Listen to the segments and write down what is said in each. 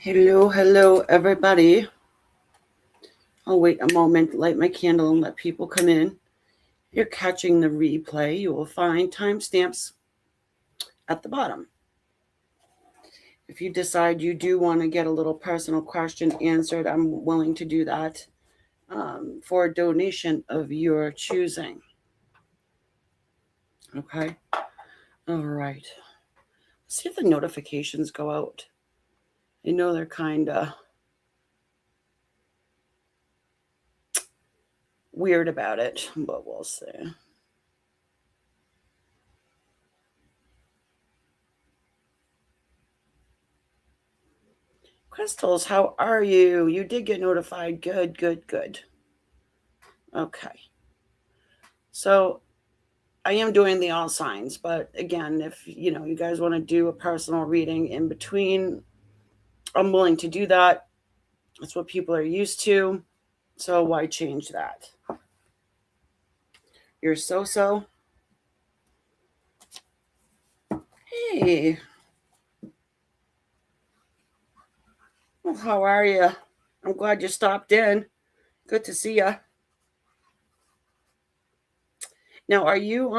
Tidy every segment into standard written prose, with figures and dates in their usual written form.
Hello, everybody. I'll wait a moment, light my candle, and let people come in. If you're catching the replay, you will find timestamps at the bottom. If you decide you do want to get a little personal question answered, I'm willing to do that for a donation of your choosing. Okay? All right. Let's see if the notifications go out. I know they're kind of weird about it, but we'll see. Crystals, how are you? You did get notified. Good. Okay. So I am doing the all signs, but again, if you guys want to do a personal reading in between, I'm willing to do that. That's what people are used to. So why change that? You're so. Hey. Well, how are you? I'm glad you stopped in. Good to see you. Now, are you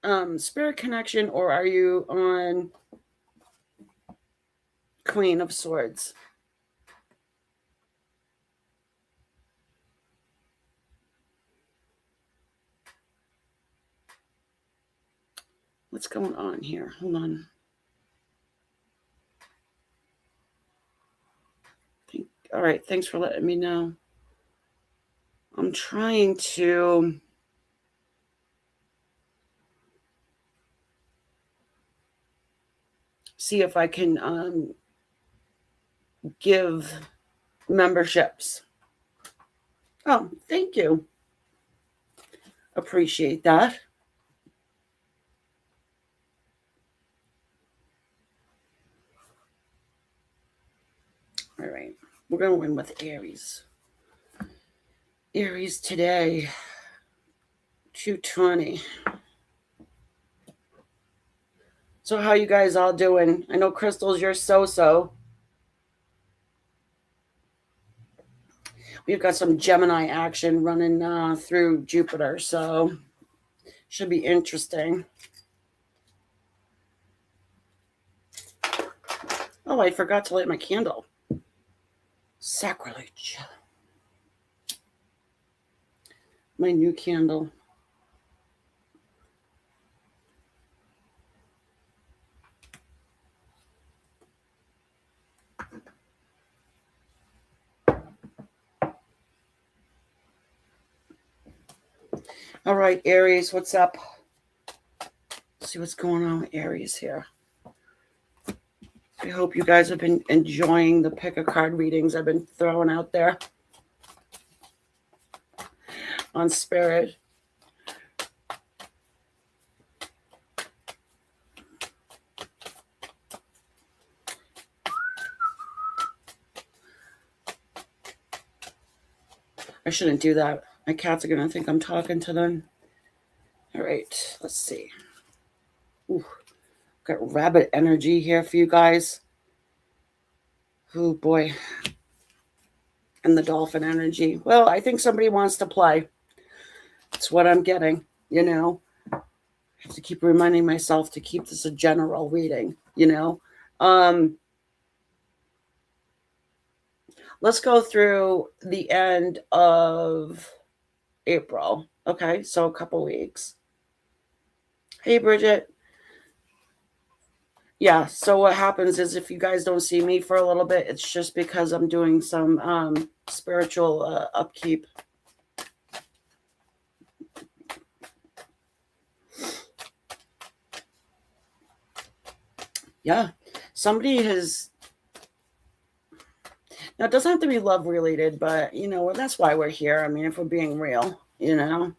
on Spirit Connection or are you on Queen of Swords? What's going on here? Hold on. All right, thanks for letting me know. I'm trying to see if I can give memberships. Oh, thank you. Appreciate that. All right, we're going to win with Aries. Aries today, 220. So how you guys all doing? I know Crystals, you're so. We've got some Gemini action running through Jupiter, so should be interesting. Oh, I forgot to light my candle. Sacrilege. My new candle. All right, Aries, what's up? Let's see what's going on with Aries here. I hope you guys have been enjoying the pick a card readings I've been throwing out there on Spirit. I shouldn't do that. My cats are going to think I'm talking to them. All right, let's see. Ooh, got rabbit energy here for you guys. Oh, boy. And the dolphin energy. Well, I think somebody wants to play. That's what I'm getting, I have to keep reminding myself to keep this a general reading, Let's go through the end of April. Okay, so a couple weeks. Hey, Bridget. Yeah, so what happens is if you guys don't see me for a little bit, it's just because I'm doing some spiritual upkeep. Yeah, somebody has... Now, it doesn't have to be love related, but, that's why we're here. I mean, if we're being real, I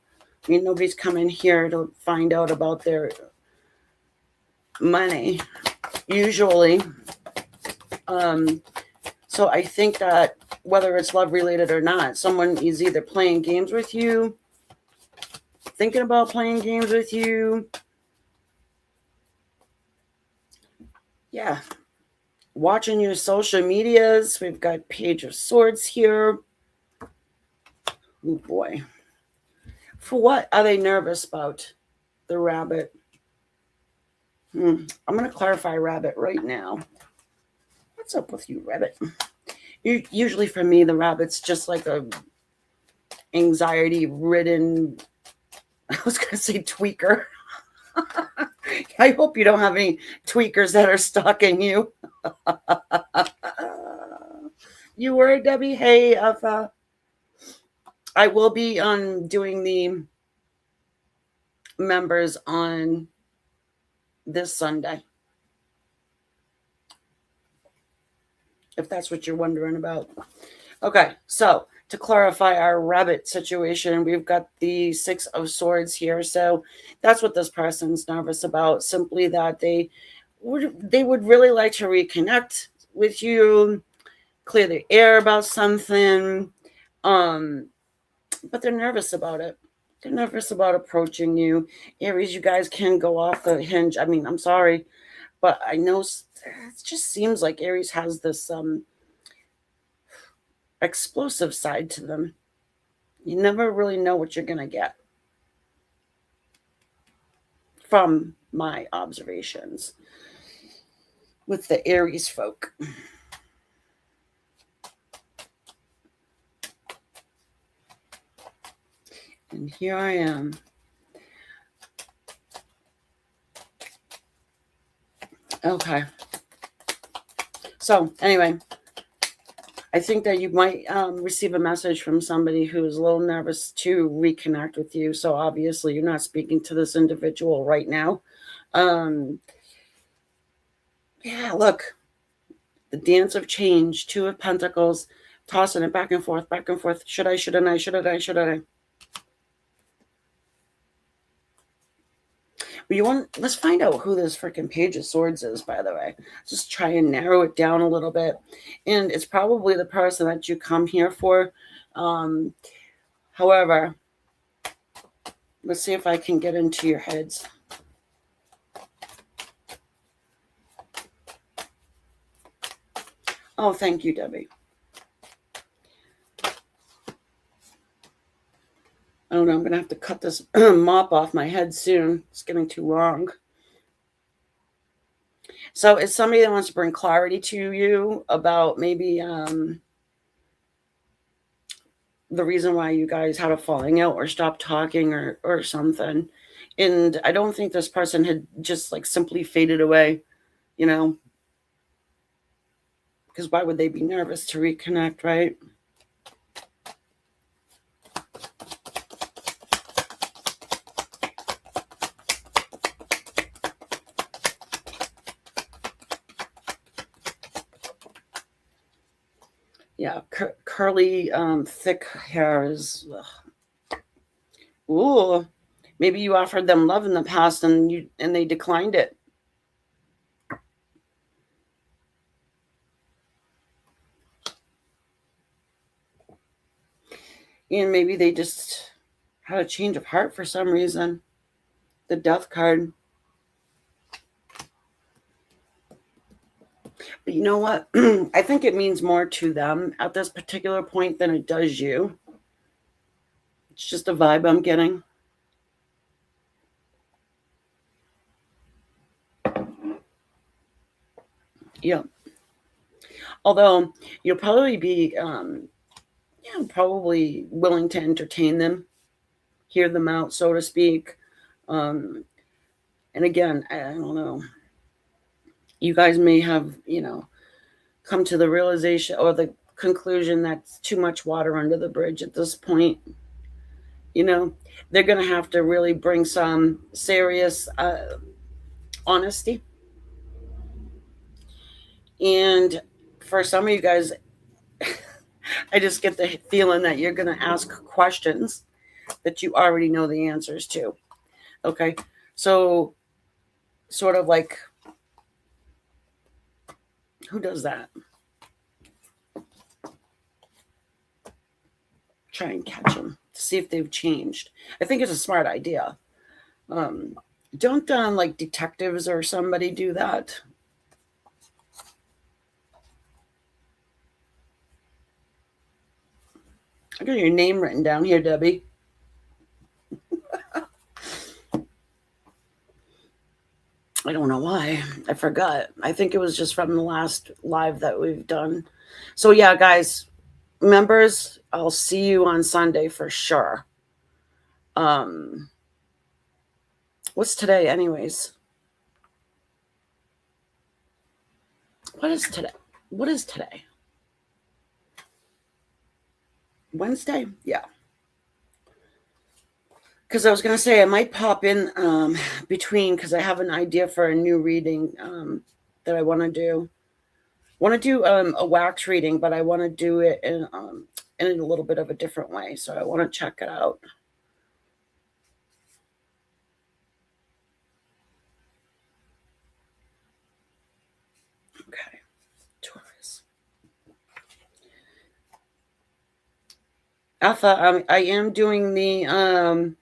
mean, nobody's coming here to find out about their money, usually. So I think that whether it's love related or not, someone is either playing games with you, thinking about playing games with you. Yeah. watching your social medias. We've got Page of Swords here. Oh boy. For what are they nervous about? The Rabbit. I'm going to clarify Rabbit right now. What's up with you, Rabbit? Usually for me, the Rabbit's just like a anxiety-ridden, I was going to say tweaker. I hope you don't have any tweakers that are stalking you. You were, Debbie? Hey, Alpha. I will be doing the members on this Sunday, if that's what you're wondering about. Okay, so to clarify our Rabbit situation, we've got the Six of Swords here. So that's what this person's nervous about. Simply that they would really like to reconnect with you, clear the air about something, but they're nervous about it. They're nervous about approaching you. Aries, you guys can go off the hinge. I mean, I'm sorry, but I know it just seems like Aries has this explosive side to them. You never really know what you're going to get from my observations with the Aries folk. And here I am. Okay. So anyway, I think that you might receive a message from somebody who is a little nervous to reconnect with you. So obviously you're not speaking to this individual right now. Yeah, look, the dance of change, Two of Pentacles, tossing it back and forth, back and forth. Should I, shouldn't I, should I, should I? Let's find out who this freaking Page of Swords is, by the way. Just try and narrow it down a little bit. And it's probably the person that you come here for. However, let's see if I can get into your heads. Oh, thank you, Debbie. I don't know. I'm going to have to cut this mop off my head soon. It's getting too long. So it's somebody that wants to bring clarity to you about maybe the reason why you guys had a falling out or stopped talking or something. And I don't think this person had just like simply faded away, you know, because why would they be nervous to reconnect, right? Yeah, curly, thick hairs. Ugh. Ooh, maybe you offered them love in the past and they declined it. And maybe they just had a change of heart for some reason. The Death card. But you know what? I think it means more to them at this particular point than it does you. It's just a vibe I'm getting. Yeah. Although you'll probably be probably willing to entertain them, hear them out, so to speak. And again, I don't know. You guys may have, come to the realization or the conclusion that's too much water under the bridge at this point. They're going to have to really bring some serious honesty. And for some of you guys, I just get the feeling that you're going to ask questions that you already know the answers to. Okay. So sort of like, who does that? Try and catch them to see if they've changed. I think it's a smart idea. Don't like detectives or somebody do that. I got your name written down here, Debbie. I don't know why. I forgot. I think it was just from the last live that we've done. So yeah, guys, members, I'll see you on Sunday for sure. What's today anyways? What is today? What is today? Wednesday? Yeah. Because I was going to say I might pop in between, because I have an idea for a new reading that I want to do. Want to do a wax reading, but I want to do it in a little bit of a different way. So I want to check it out. Okay, Taurus. Alpha, I am doing the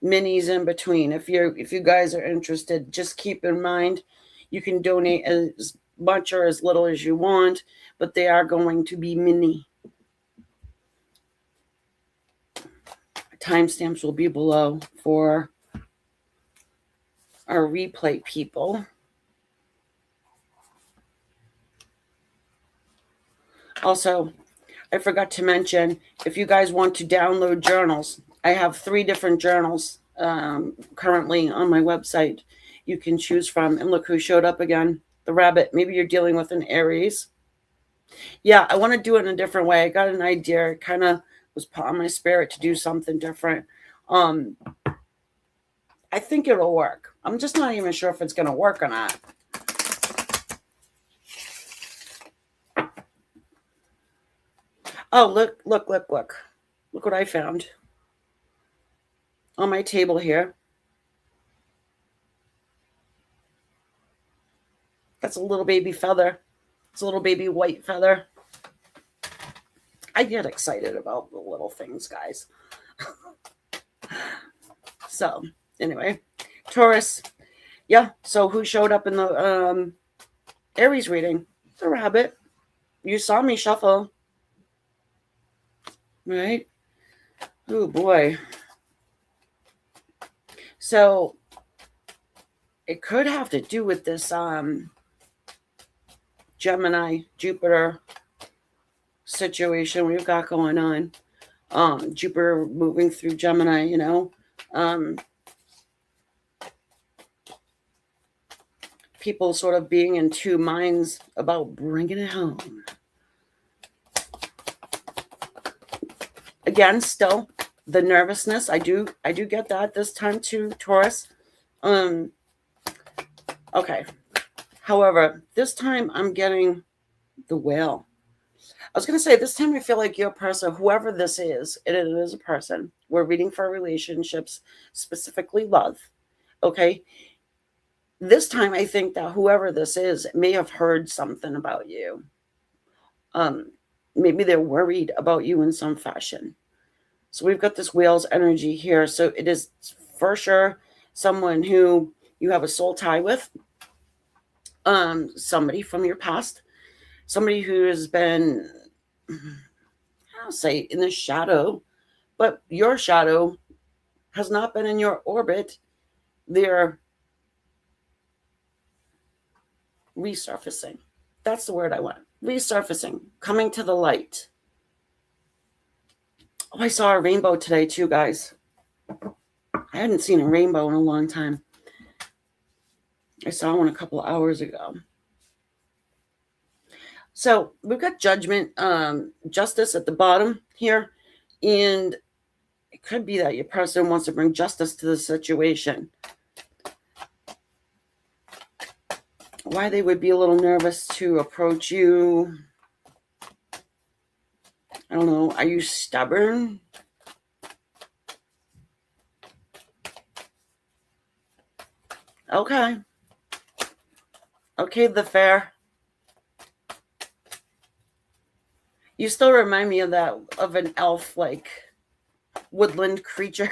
minis in between. If you guys are interested, just keep in mind you can donate as much or as little as you want, but they are going to be mini. Timestamps will be below for our replay people. Also, I forgot to mention, if you guys want to download journals, I have 3 different journals currently on my website you can choose from. And look who showed up again, the rabbit. Maybe you're dealing with an Aries. Yeah, I want to do it in a different way. I got an idea. It kind of was put on my spirit to do something different. I think it'll work. I'm just not even sure if it's going to work or not. Oh, look. Look what I found on my table here. That's a little baby feather. It's a little baby white feather. I get excited about the little things, guys. So, anyway, Taurus. Yeah, so who showed up in the Aries reading? The rabbit. You saw me shuffle. Right? Oh, boy. So, it could have to do with this Gemini, Jupiter situation we've got going on. Jupiter moving through Gemini, you know. People sort of being in 2 minds about bringing it home. Again, still the nervousness. I do get that this time too, Taurus. Okay. However, this time I'm getting the whale. I was going to say, this time I feel like your person, whoever this is, it is a person. We're reading for relationships, specifically love. Okay. This time I think that whoever this is may have heard something about you. Maybe they're worried about you in some fashion. So we've got this whale's energy here. So it is for sure someone who you have a soul tie with. Somebody from your past. Somebody who has been, I'll say, in the shadow. But your shadow has not been in your orbit. They're resurfacing. That's the word I want. Resurfacing. Coming to the light. Oh, I saw a rainbow today too, guys. I hadn't seen a rainbow in a long time. I saw one a couple of hours ago. So we've got judgment, justice at the bottom here. And it could be that your person wants to bring justice to the situation. Why they would be a little nervous to approach you. I don't know. Are you stubborn? Okay. Okay, the fair. You still remind me of an elf, like woodland creature.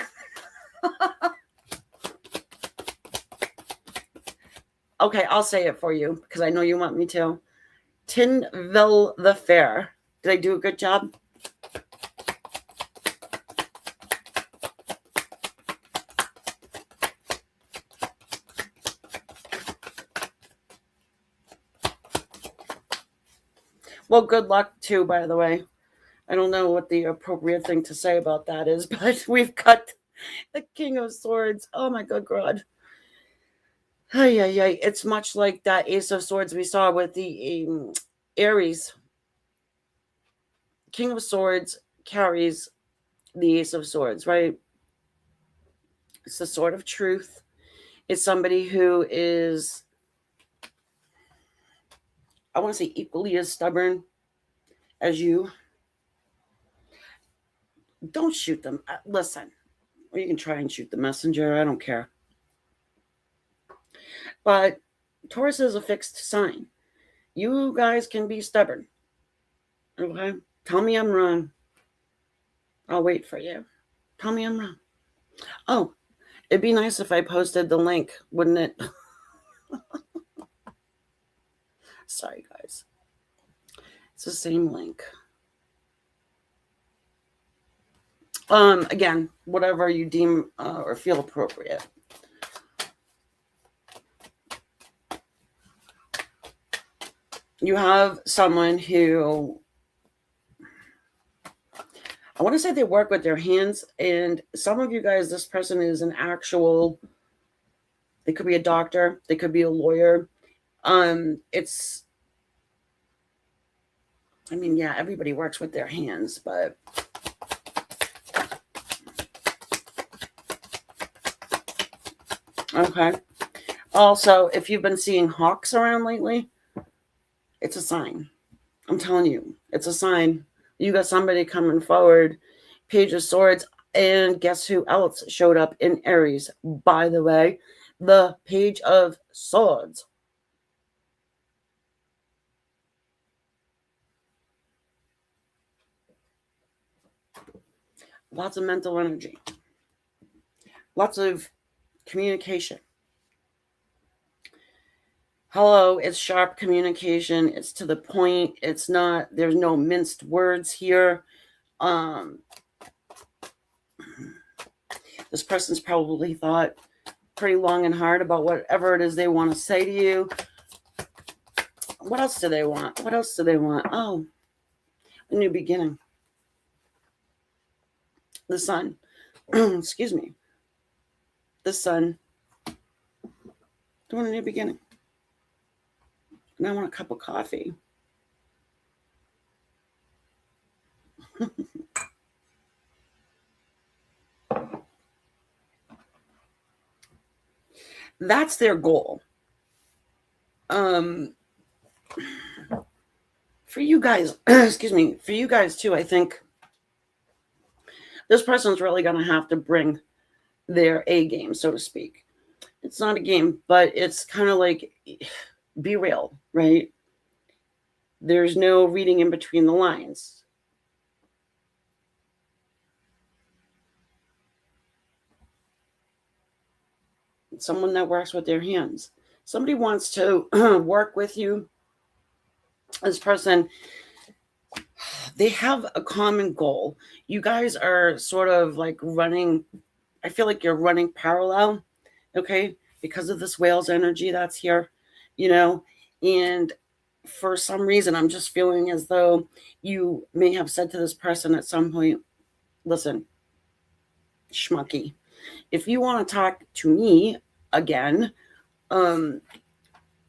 Okay, I'll say it for you because I know you want me to. Tinville the Fair. Did I do a good job? Well, good luck too, by the way. I don't know what the appropriate thing to say about that is, but we've got the King of Swords. Oh my good God. Ay, ay, ay. It's much like that Ace of Swords we saw with the Aries. King of Swords carries the Ace of Swords, right? It's the sword of truth. It's somebody who is, I want to say, equally as stubborn as you. Don't shoot them. Listen, or you can try and shoot the messenger. I don't care. But Taurus is a fixed sign. You guys can be stubborn. Okay? Tell me I'm wrong. I'll wait for you. Tell me I'm wrong. Oh, it'd be nice if I posted the link, wouldn't it? Sorry, guys. It's the same link. Again, whatever you deem or feel appropriate. You have someone who, I want to say they work with their hands, and some of you guys, this person is an actual, they could be a doctor, they could be a lawyer. It's, I mean, yeah, everybody works with their hands, but okay. Also, if you've been seeing hawks around lately, it's a sign. I'm telling you, it's a sign. You got somebody coming forward. Page of Swords. And guess who else showed up in Aries? By the way, the Page of Swords. Lots of mental energy. Lots of communication. Hello, it's sharp communication. It's to the point. It's not, there's no minced words here. This person's probably thought pretty long and hard about whatever it is they want to say to you. What else do they want? What else do they want? Oh, a new beginning. The sun. Excuse me. The sun. Doing a new beginning. And I want a cup of coffee. That's their goal. For you guys, excuse me, for you guys too, I think this person's really going to have to bring their A game, so to speak. It's not a game, but it's kind of like, be real, right? There's no reading in between the lines. Someone that works with their hands. Somebody wants to work with you. This person, they have a common goal. You guys are sort of like running, I feel like you're running parallel, okay? Because of this whale's energy that's here, you know? And for some reason, I'm just feeling as though you may have said to this person at some point, listen, schmucky, if you want to talk to me again,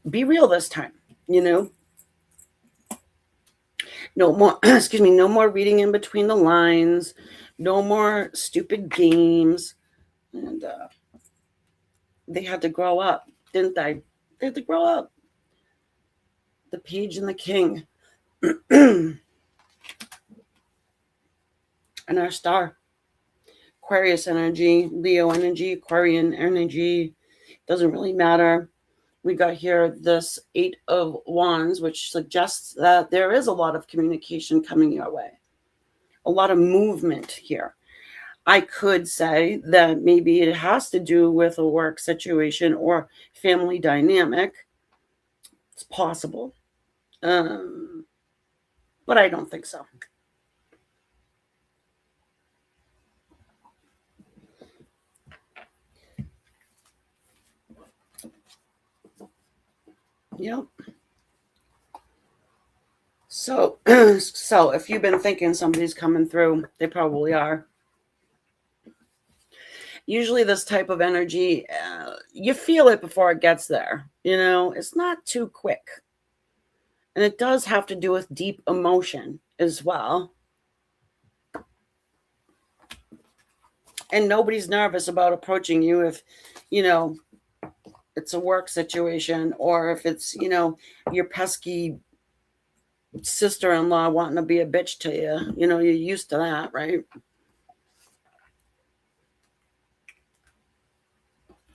be real this time, you know? No more, excuse me, no more reading in between the lines, no more stupid games. And they had to grow up, didn't they? They had to grow up. The Page and the King. And our star. Aquarius energy, Leo energy, Aquarian energy. Doesn't really matter. We got here this 8 of Wands, which suggests that there is a lot of communication coming your way. A lot of movement here. I could say that maybe it has to do with a work situation or family dynamic. It's possible. But I don't think so. Yep. So, so if you've been thinking somebody's coming through, they probably are. Usually this type of energy, you feel it before it gets there. You know, it's not too quick. And it does have to do with deep emotion as well. And nobody's nervous about approaching you if, you know, it's a work situation, or if it's, you know, your pesky sister-in-law wanting to be a bitch to you. You know, you're used to that, right?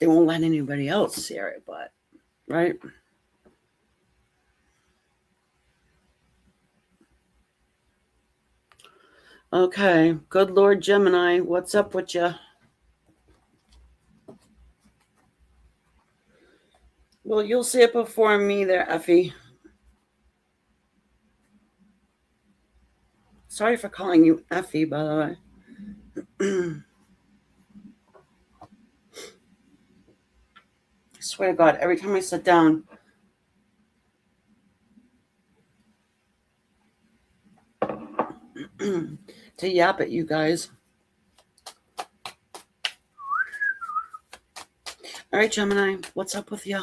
They won't let anybody else hear it, but, right? Okay, good Lord Gemini, what's up with you? Well, you'll see it before me there, Effie. Sorry for calling you Effie, by the way. I swear to God, every time I sit down, to yap at you guys. All right, Gemini, what's up with you?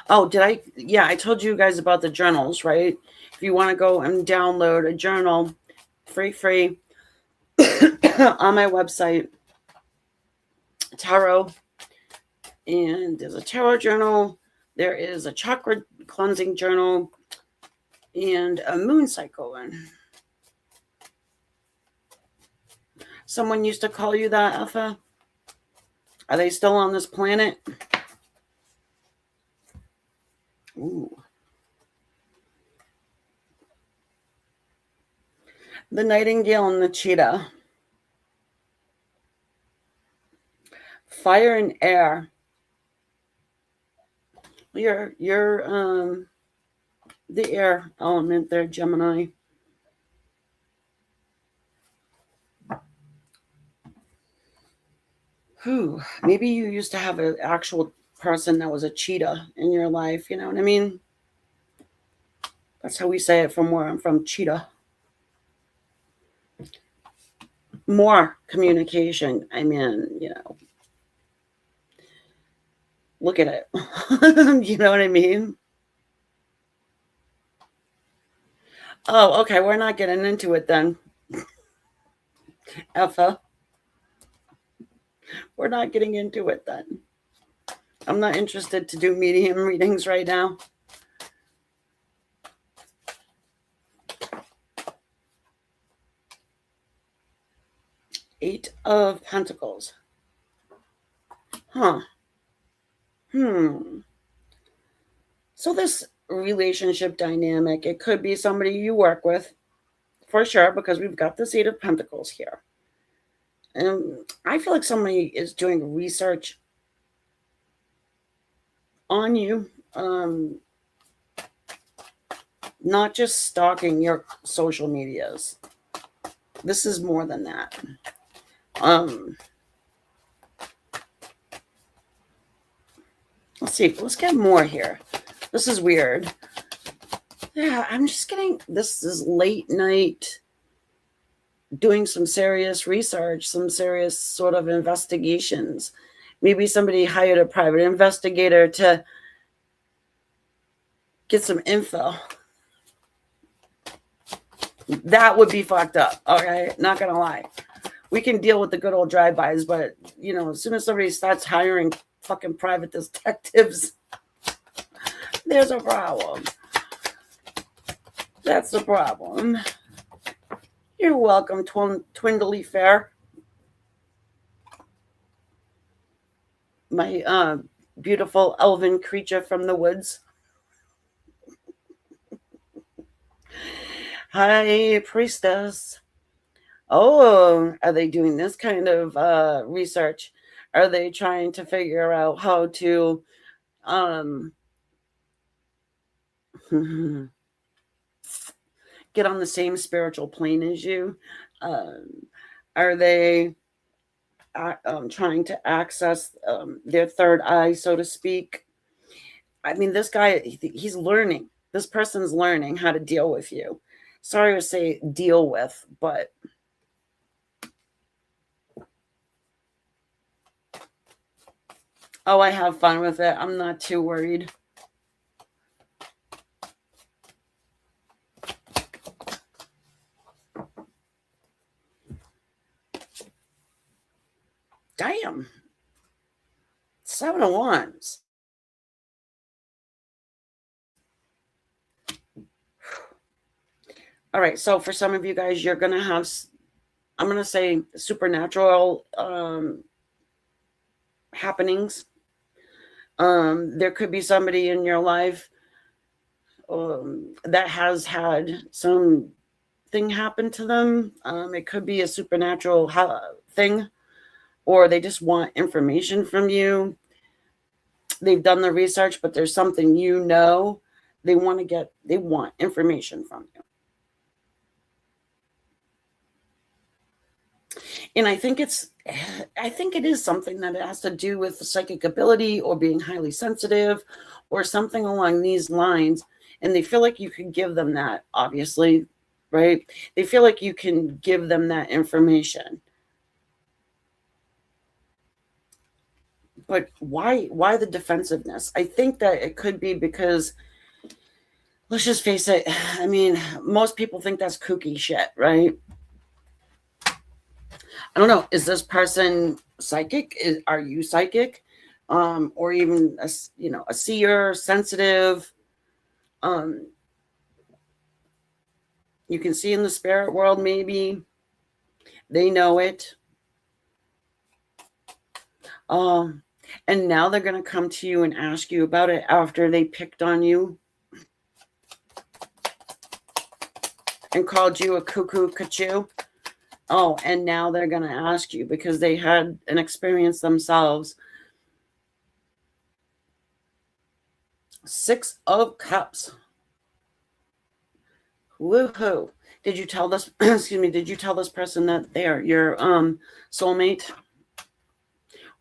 Oh, did I? Yeah, I told you guys about the journals, right? If you want to go and download a journal, free, on my website, tarot, and there's a tarot journal, there is a chakra cleansing journal, and a moon cycle one. Someone used to call you that, Alpha? Are they still on this planet? Ooh. The nightingale and the cheetah. Fire and air. You're the air element there, Gemini. Whew. Maybe you used to have an actual person that was a cheetah in your life, you know what I mean? That's how we say it from where I'm from, cheetah. More communication. I mean, you know, look at it. You know what I mean? Oh, okay. We're not getting into it then. Alpha. We're not getting into it then. I'm not interested to do medium readings right now. Eight of Pentacles. Huh. So this relationship dynamic, it could be somebody you work with, for sure, because we've got this Eight of Pentacles here. And I feel like somebody is doing research on you, not just stalking your social medias. This is more than that. Let's see. Let's get more here. This is weird. Yeah, I'm just getting, this is late night, doing some serious research, some serious sort of investigations. Maybe somebody hired a private investigator to get some info. That would be fucked up. Okay, not gonna lie. We can deal with the good old drive-bys, but you know, as soon as somebody starts hiring fucking private detectives, there's a problem. That's the problem. You're welcome, Twindly Fair. My beautiful elven creature from the woods. Hi, priestess. Oh, are they doing this kind of research? Are they trying to figure out how to get on the same spiritual plane as you? Are they trying to access their third eye, so to speak? I mean, this guy, he's learning. This person's learning how to deal with you. Sorry to say deal with, but oh, I have fun with it. I'm not too worried. Damn. 7 of Wands. All right, so for some of you guys, you're going to have, I'm going to say, supernatural happenings. There could be somebody in your life that has had something happen to them. It could be a supernatural thing, or they just want information from you. They've done the research, but there's something they want information from you. And I think it is something that it has to do with psychic ability or being highly sensitive or something along these lines. And they feel like you can give them that, obviously, right? They feel like you can give them that information. But why the defensiveness? I think that it could be because, let's just face it, I mean, most people think that's kooky shit, right? I don't know. Is this person psychic? Are you psychic? Or even a seer, sensitive? You can see in the spirit world, maybe they know it. And now they're going to come to you and ask you about it after they picked on you and called you a cuckoo cuckoo. Oh, and now they're going to ask you because they had an experience themselves. 6 of Cups. Woohoo. Did you tell this, excuse me, did you tell this person that they're your soulmate?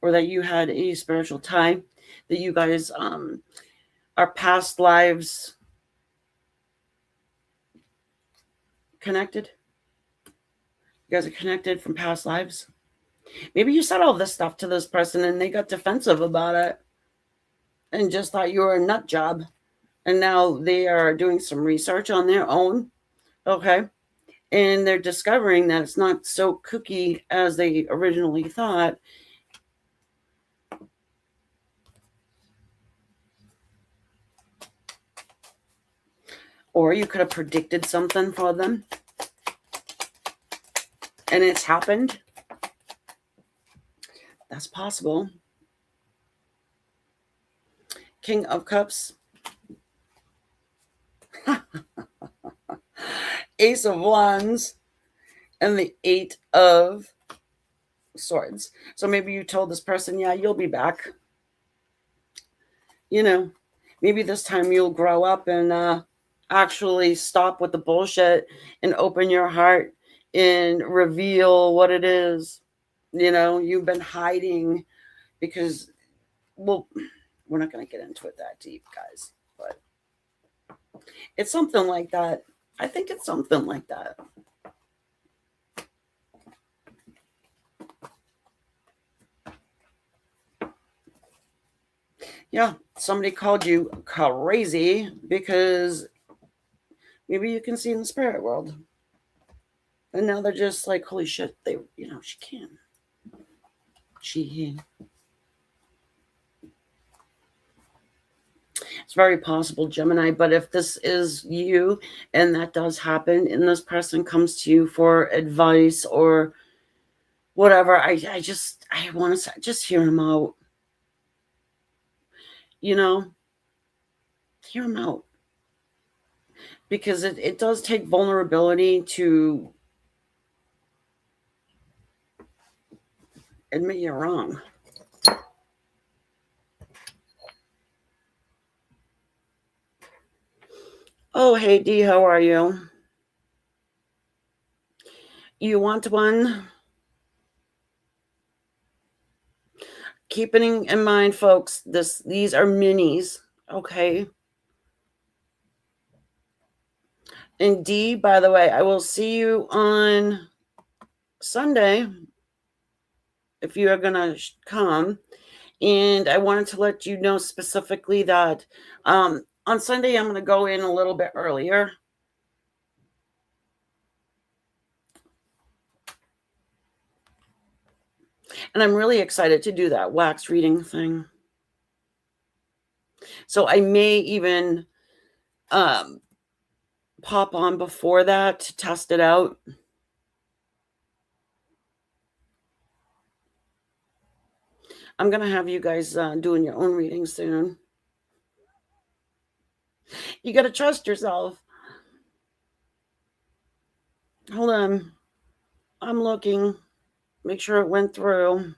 Or that you had a spiritual tie? That you guys are past lives connected? You guys are connected from past lives? Maybe you said all this stuff to this person and they got defensive about it and just thought you were a nut job. And now they are doing some research on their own. Okay. And they're discovering that it's not so kooky as they originally thought. Or you could have predicted something for them. And it's happened. That's possible. King of Cups. Ace of Wands. And the 8 of Swords. So maybe you told this person, yeah, you'll be back. Maybe this time you'll grow up and actually stop with the bullshit and open your heart and reveal what it is. You've been hiding because, well, we're not going to get into it that deep, guys, but it's something like that. I think it's something like that. Yeah, somebody called you crazy because maybe you can see in the spirit world. And now they're just like, holy shit, she can. It's very possible, Gemini, but if this is you and that does happen and this person comes to you for advice or whatever, I want to just hear them out. Hear them out. Because it does take vulnerability to admit you're wrong. Oh, hey, D, how are you? You want one? Keeping in mind, folks, these are minis, Okay. And D, by the way, I will see you on Sunday if you are going to come. And I wanted to let you know specifically that on Sunday I'm going to go in a little bit earlier. And I'm really excited to do that wax reading thing. So I may even pop on before that to test it out. I'm going to have you guys doing your own readings soon. You got to trust yourself. Hold on. I'm looking. Make sure it went through.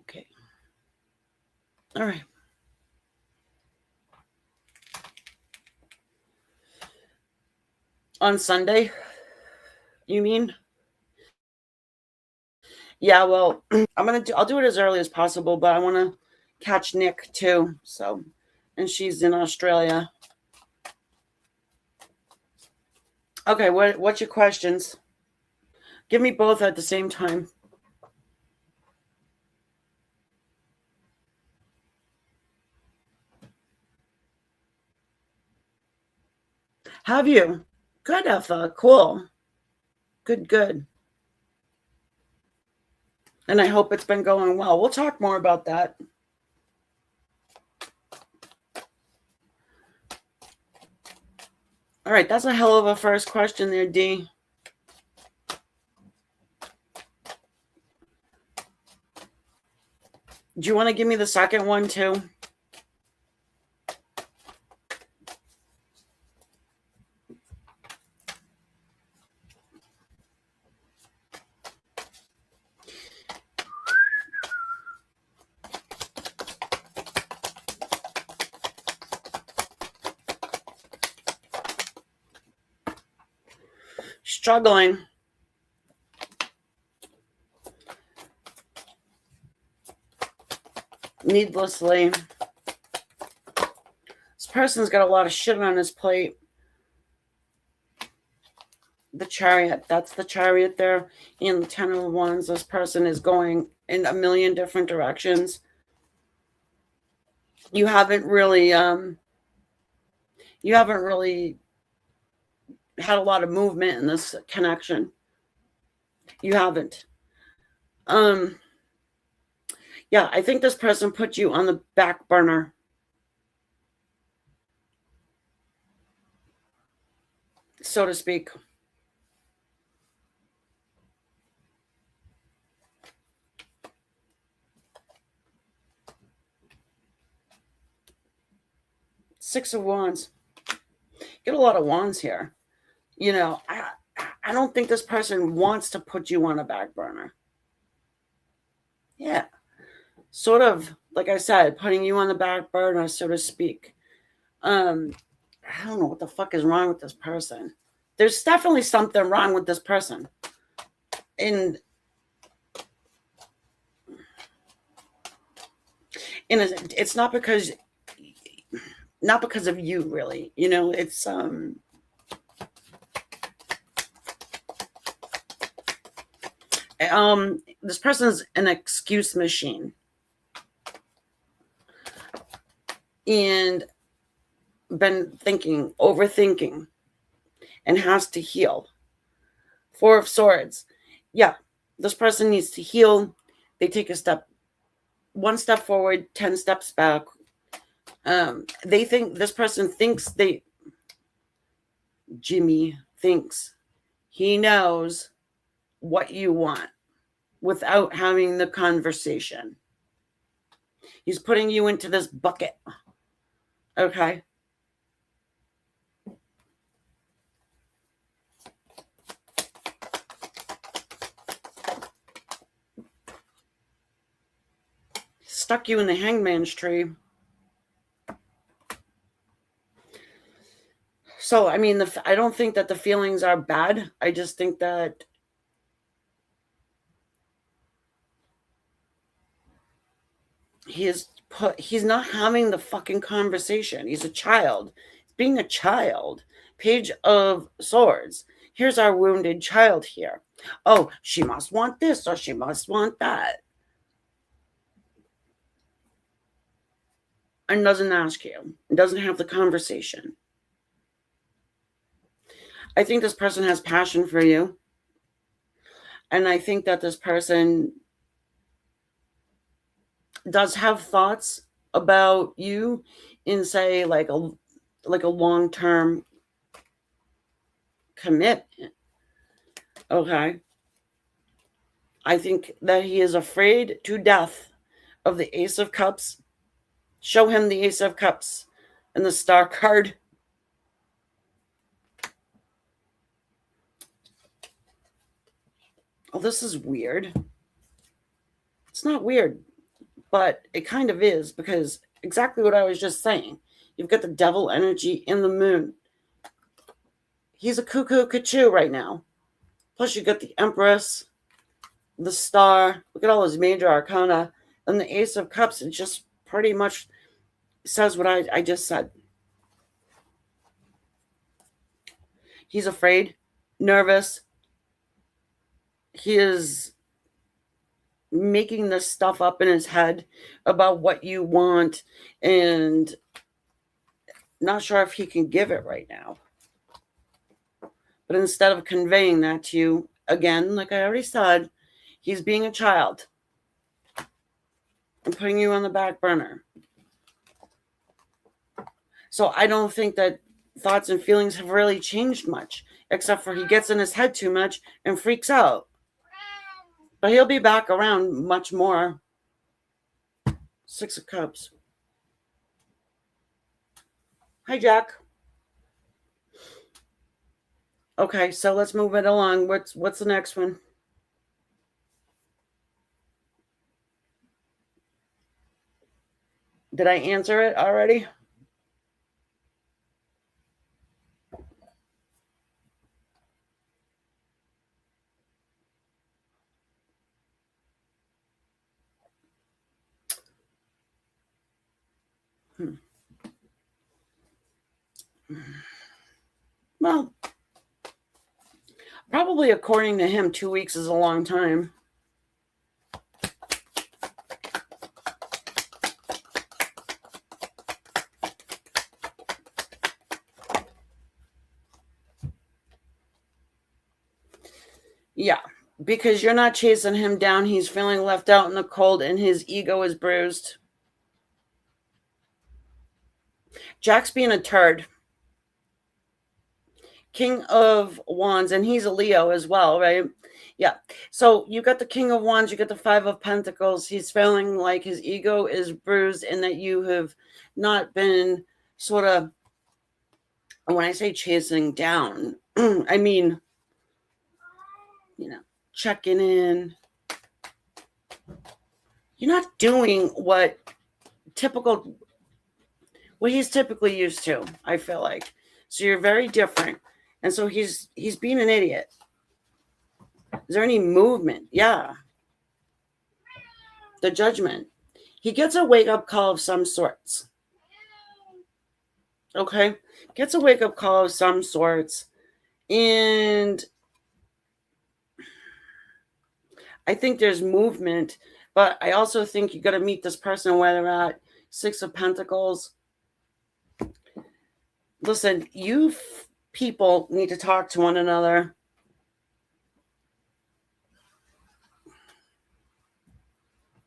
Okay. All right. On Sunday, you mean? Yeah, well, I'll do it as early as possible, but I want to catch Nick too. So, and she's in Australia. Okay, what's your questions? Give me both at the same time. Have you? Good, Effa. Cool. Good. And I hope it's been going well. We'll talk more about that. All right, that's a hell of a first question there, D. Do you want to give me the second one too? Struggling. Needlessly. This person's got a lot of shit on his plate. The Chariot. That's the Chariot there. And the Ten of Wands. This person is going in a million different directions. You haven't really had a lot of movement in this connection. You haven't. Yeah, I think this person put you on the back burner. So to speak. Six of Wands. Get a lot of wands here. You know, I don't think this person wants to put you on a back burner. Yeah. Sort of, like I said, putting you on the back burner, so to speak. I don't know what the fuck is wrong with this person. There's definitely something wrong with this person. And it's not because of you, really. You know, it's this person's an excuse machine. And been overthinking, and has to heal. Four of Swords. Yeah, this person needs to heal. They take one step forward, 10 steps back. This person thinks Jimmy thinks he knows what you want without having the conversation. He's putting you into this bucket. Okay. Stuck you in the hangman's tree. So, I mean, I don't think that the feelings are bad. I just think that he's not having the fucking conversation. He's a child. Being a child. Page of Swords. Here's our wounded child here. Oh, she must want this or she must want that. And doesn't ask you. Doesn't have the conversation. I think this person has passion for you. And I think that this person does have thoughts about you in, say, like a long-term commitment. Okay. I think that he is afraid to death of the Ace of Cups. Show him the Ace of Cups and the Star card. Oh, this is weird. It's not weird, but it kind of is, because exactly what I was just saying. You've got the devil energy in the moon. He's a cuckoo cuckoo right now. Plus you got the Empress, the Star. Look at all those major arcana. And the Ace of Cups. It just pretty much says what I just said. He's afraid, nervous. He is making this stuff up in his head about what you want and not sure if he can give it right now. But instead of conveying that to you, again, like I already said, he's being a child and putting you on the back burner. So I don't think that thoughts and feelings have really changed much, except for he gets in his head too much and freaks out. But he'll be back around much more. Six of Cups. Hi, Jack. Okay, so let's move it along. What's the next one? Did I answer it already? Well, probably according to him, 2 weeks is a long time. Yeah, because you're not chasing him down. He's feeling left out in the cold and his ego is bruised. Jack's being a turd. King of Wands, and he's a Leo as well, right? Yeah. So you got the King of Wands, you got the Five of Pentacles. He's feeling like his ego is bruised and that you have not been sort of, when I say chasing down, I mean, checking in. You're not doing what he's typically used to, I feel like. So you're very different. And so he's being an idiot. Is there any movement? Yeah. The Judgment. He gets a wake-up call of some sorts. Okay? Gets a wake-up call of some sorts. And I think there's movement. But I also think you got to meet this person where they're at. Six of Pentacles. Listen, you people need to talk to one another.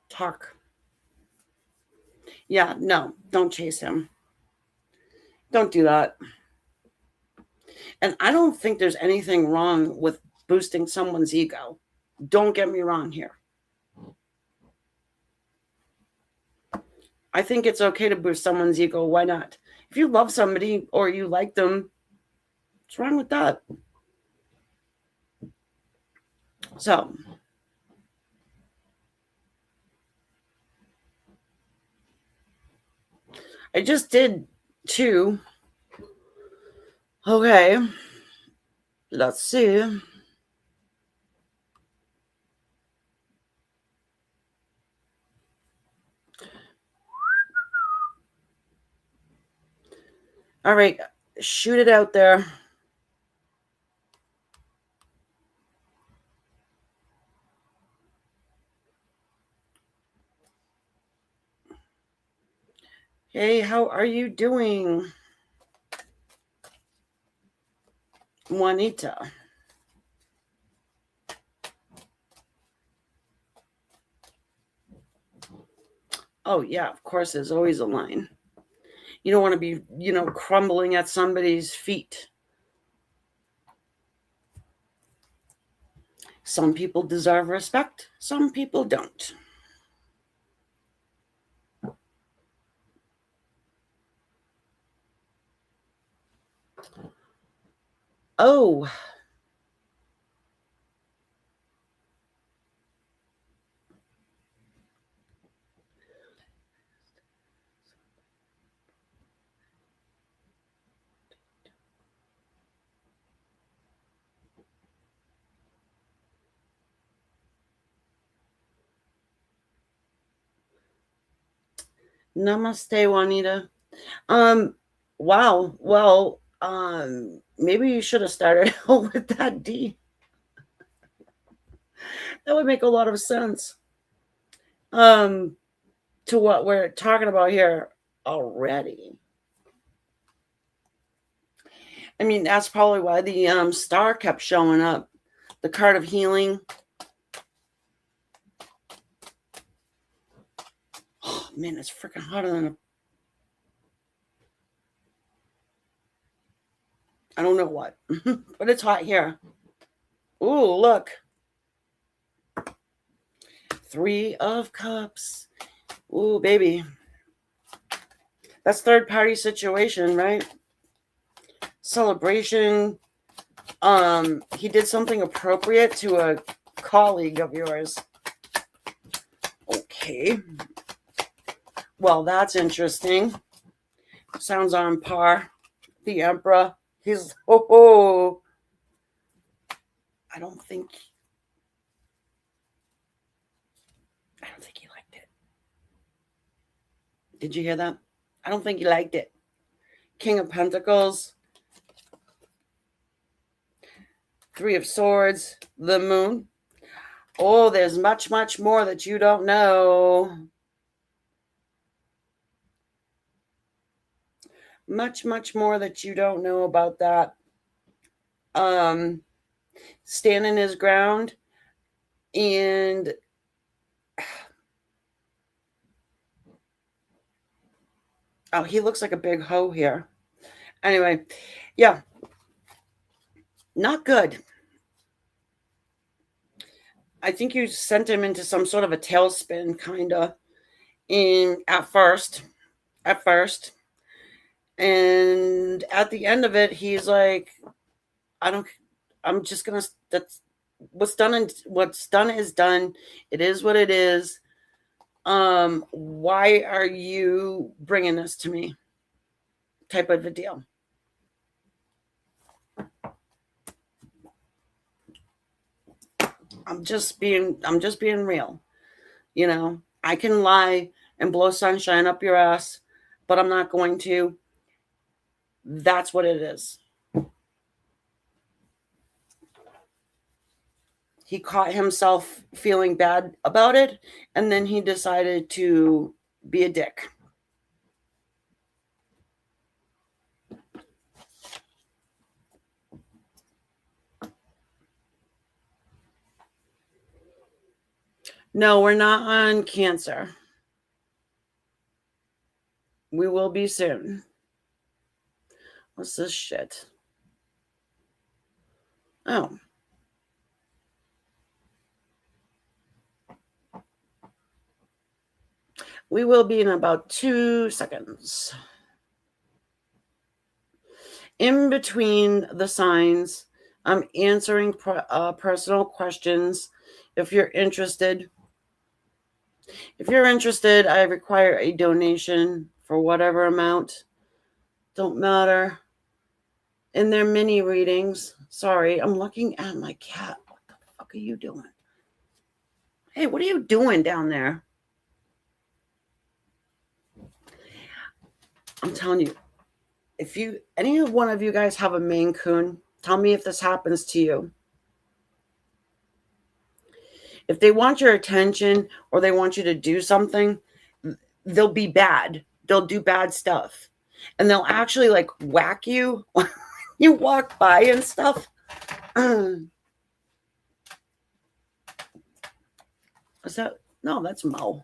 Talk. Yeah, no, don't chase him. Don't do that. And I don't think there's anything wrong with boosting someone's ego. Don't get me wrong here. I think it's okay to boost someone's ego. Why not? If you love somebody or you like them, what's wrong with that? So, I just did 2. Okay. Let's see. All right, shoot it out there. Hey, how are you doing, Juanita? Oh, yeah, of course, there's always a line. You don't want to be, crumbling at somebody's feet. Some people deserve respect, some people don't. Oh, namaste, Juanita. Wow. Well, maybe you should have started out with that D. That would make a lot of sense. Um, to what we're talking about here already. I mean, that's probably why the star kept showing up. The card of healing. Oh man, it's freaking hotter than a, I don't know what, but it's hot here. Ooh, look. 3 of Cups. Ooh, baby. That's third party situation, right? Celebration. He did something appropriate to a colleague of yours. Okay. Well, that's interesting. Sounds on par. The Emperor. He's I don't think he liked it. Did you hear that? I don't think he liked it. King of Pentacles. 3 of Swords. The Moon. Oh, there's much, much more that you don't know. Much, much more that you don't know about that. Standing his ground. And oh, he looks like a big hoe here. Anyway, yeah. Not good. I think you sent him into some sort of a tailspin, kind of, at first. And at the end of it, he's like, I'm just going to, that's what's done is done. It is what it is. Why are you bringing this to me? Type of a deal. I'm just being real. I can lie and blow sunshine up your ass, but I'm not going to. That's what it is. He caught himself feeling bad about it, and then he decided to be a dick. No, we're not on Cancer. We will be soon. What's this shit? Oh. We will be in about 2 seconds. In between the signs, I'm answering personal questions. If you're interested, I require a donation for whatever amount. Don't matter. In their mini readings. Sorry, I'm looking at my cat. What the fuck are you doing? Hey, what are you doing down there? I'm telling you, if any one of you guys have a Maine Coon, tell me if this happens to you. If they want your attention or they want you to do something, they'll be bad. They'll do bad stuff. And they'll actually like whack you when you walk by and stuff. Is that? No, that's Mo.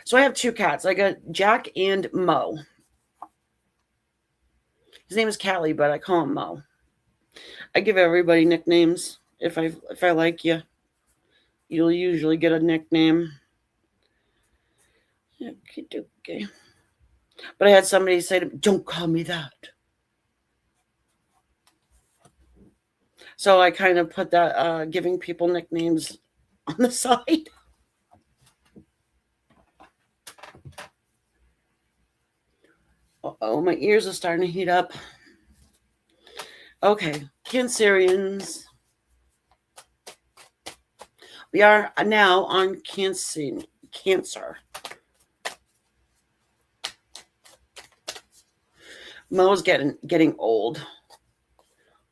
So I have two cats. I got Jack and Mo. His name is Callie, but I call him Mo. I give everybody nicknames. If I like you, you'll usually get a nickname. Okay. But I had somebody say to me, "Don't call me that." So I kind of put that giving people nicknames on the side. Oh, my ears are starting to heat up. Okay, Cancerians. We are now on Cancer. Mo's getting old.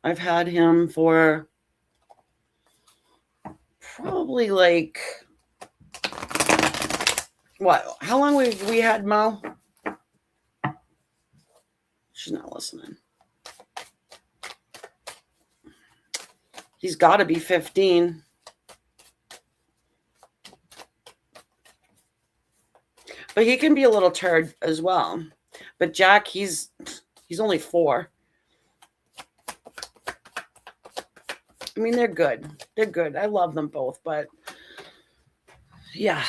I've had him for probably like what? How long we had Mo? She's not listening. He's got to be 15. But he can be a little turd as well. But Jack, he's only 4. I mean, they're good. They're good. I love them both, but yeah.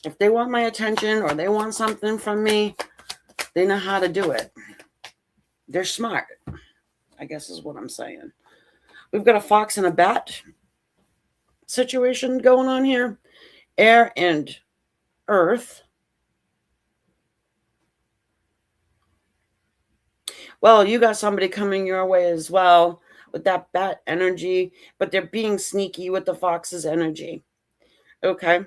If they want my attention or they want something from me, they know how to do it. They're smart, I guess is what I'm saying. We've got a fox and a bat situation going on here. Air and earth. Well, you got somebody coming your way as well with that bat energy, but they're being sneaky with the fox's energy. Okay.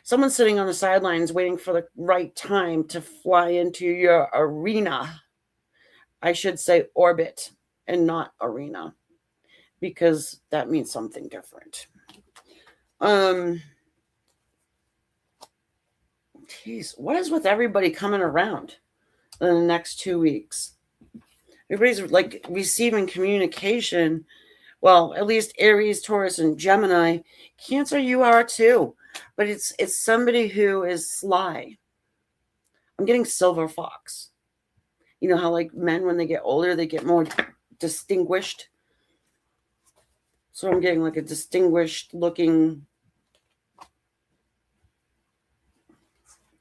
Someone's sitting on the sidelines waiting for the right time to fly into your arena. I should say orbit and not arena, because that means something different. Geez, what is with everybody coming around in the next 2 weeks? Everybody's like receiving communication. Well, at least Aries, Taurus, and Gemini. Cancer, you are too. But it's somebody who is sly. I'm getting silver fox. You know how like men, when they get older, they get more distinguished. So I'm getting like a distinguished looking,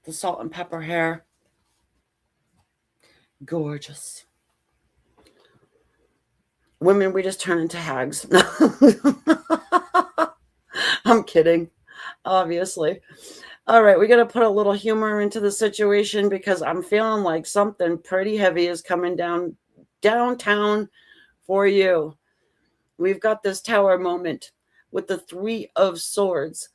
the salt and pepper hair. Gorgeous. Women, we just turn into hags. I'm kidding, obviously. All right, we got to put a little humor into the situation because I'm feeling like something pretty heavy is coming downtown for you. We've got this tower moment with the 3 of Swords.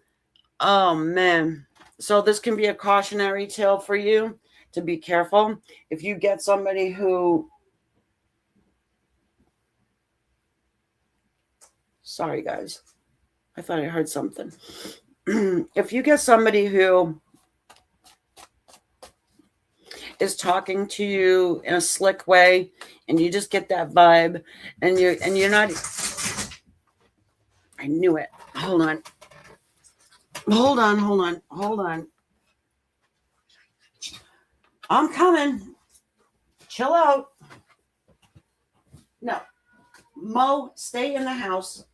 Oh, man. So this can be a cautionary tale for you to be careful. If you get somebody who... Sorry, guys. I thought I heard something. If you get somebody who is talking to you in a slick way and you just get that vibe and you're not... I knew it. Hold on. I'm coming. Chill out. No. Mo, stay in the house.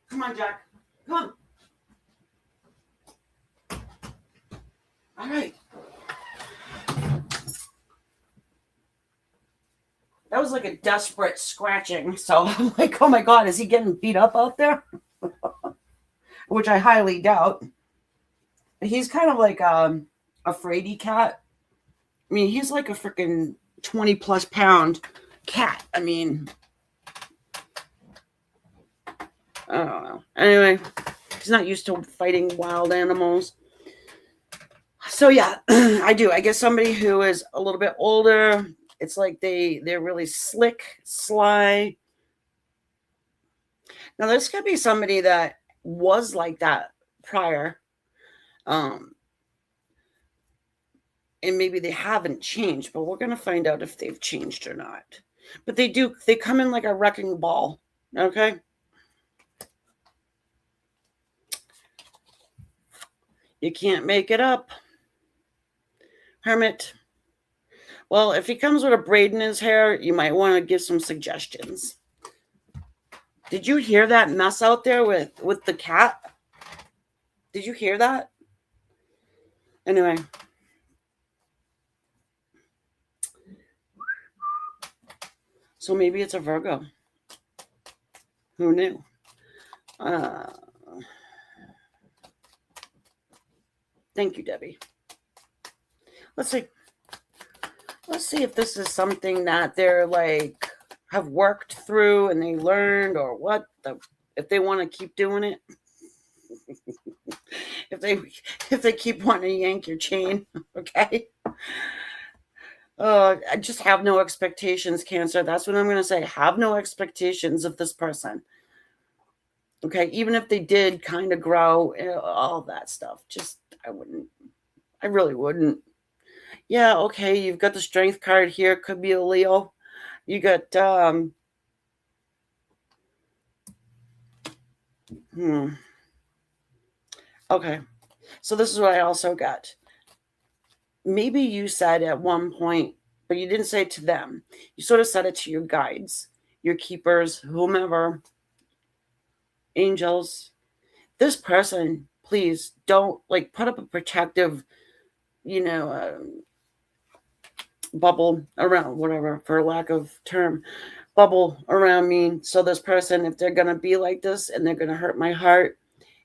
Come on, Jack. Come on. All right. That was like a desperate scratching. So I'm like, oh my God, is he getting beat up out there? Which I highly doubt. He's kind of like a fraidy cat. I mean, he's like a freaking 20 plus pound cat. I mean, I don't know. Anyway, he's not used to fighting wild animals. So yeah, I do. I guess somebody who is a little bit older, it's like they're really slick, sly. Now this could be somebody that was like that prior. Um, and maybe they haven't changed, but we're gonna find out if they've changed or not. But they come in like a wrecking ball. Okay. You can't make it up. Hermit. Well, if he comes with a braid in his hair, you might want to give some suggestions. Did you hear that mess out there with the cat? Did you hear that? Anyway. So maybe it's a Virgo. Who knew? Thank you, Debbie. Let's see. Let's see if this is something that they're like have worked through and they learned, or what if they want to keep doing it. if they keep wanting to yank your chain, okay. I just have no expectations, Cancer. That's what I'm going to say. Have no expectations of this person. Okay, even if they did kind of grow, all that stuff, just I really wouldn't. Yeah, okay, you've got the Strength card here. Could be a Leo. You got okay, so this is what I also got. Maybe you said at one point, but you didn't say it to them. You sort of said it to your guides, your keepers, whomever, angels. This person, please don't like put up a protective, bubble around, whatever, for lack of term, bubble around me. So this person, if they're going to be like this and they're going to hurt my heart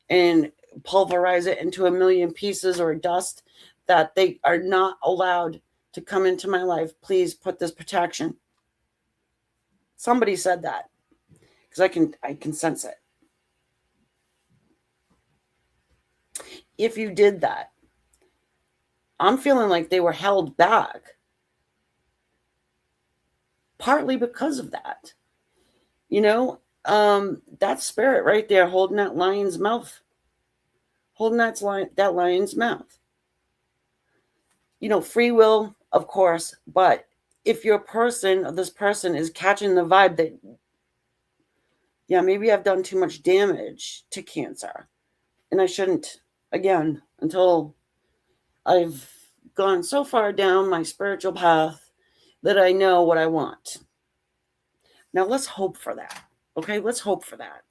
and pulverize it into a million pieces or dust, that they are not allowed to come into my life. Please put this protection. Somebody said that because I can sense it. If you did that, I'm feeling like they were held back partly because of that. That spirit right there holding that lion's mouth. Holding that lion's mouth. Free will, of course, but if this person is catching the vibe that, yeah, maybe I've done too much damage to Cancer, and I shouldn't, again, until I've gone so far down my spiritual path that I know what I want. Now let's hope for that. Okay, let's hope for that.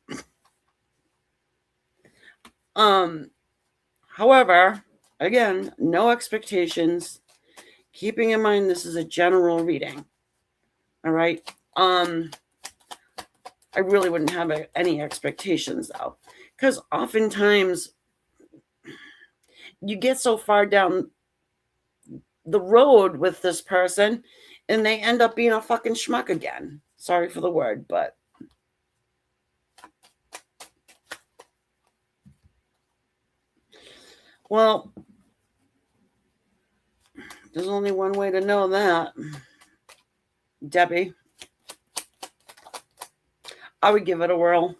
However, again, no expectations. Keeping in mind this is a general reading. All right. I really wouldn't have any expectations though, because oftentimes you get so far down the road with this person and they end up being a fucking schmuck again. Sorry for the word, but well, there's only one way to know that, Debbie. I would give it a whirl.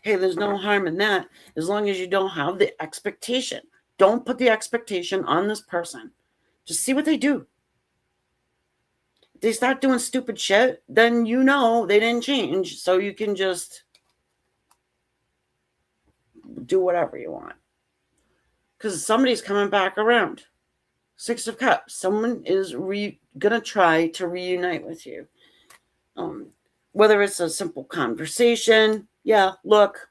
Hey, there's no harm in that as long as you don't have the expectation. Don't put the expectation on this person. Just see what they do. If they start doing stupid shit, then they didn't change. So you can just do whatever you want. Because somebody's coming back around. Six of Cups. Someone is gonna try to reunite with you. Whether it's a simple conversation. Yeah, look.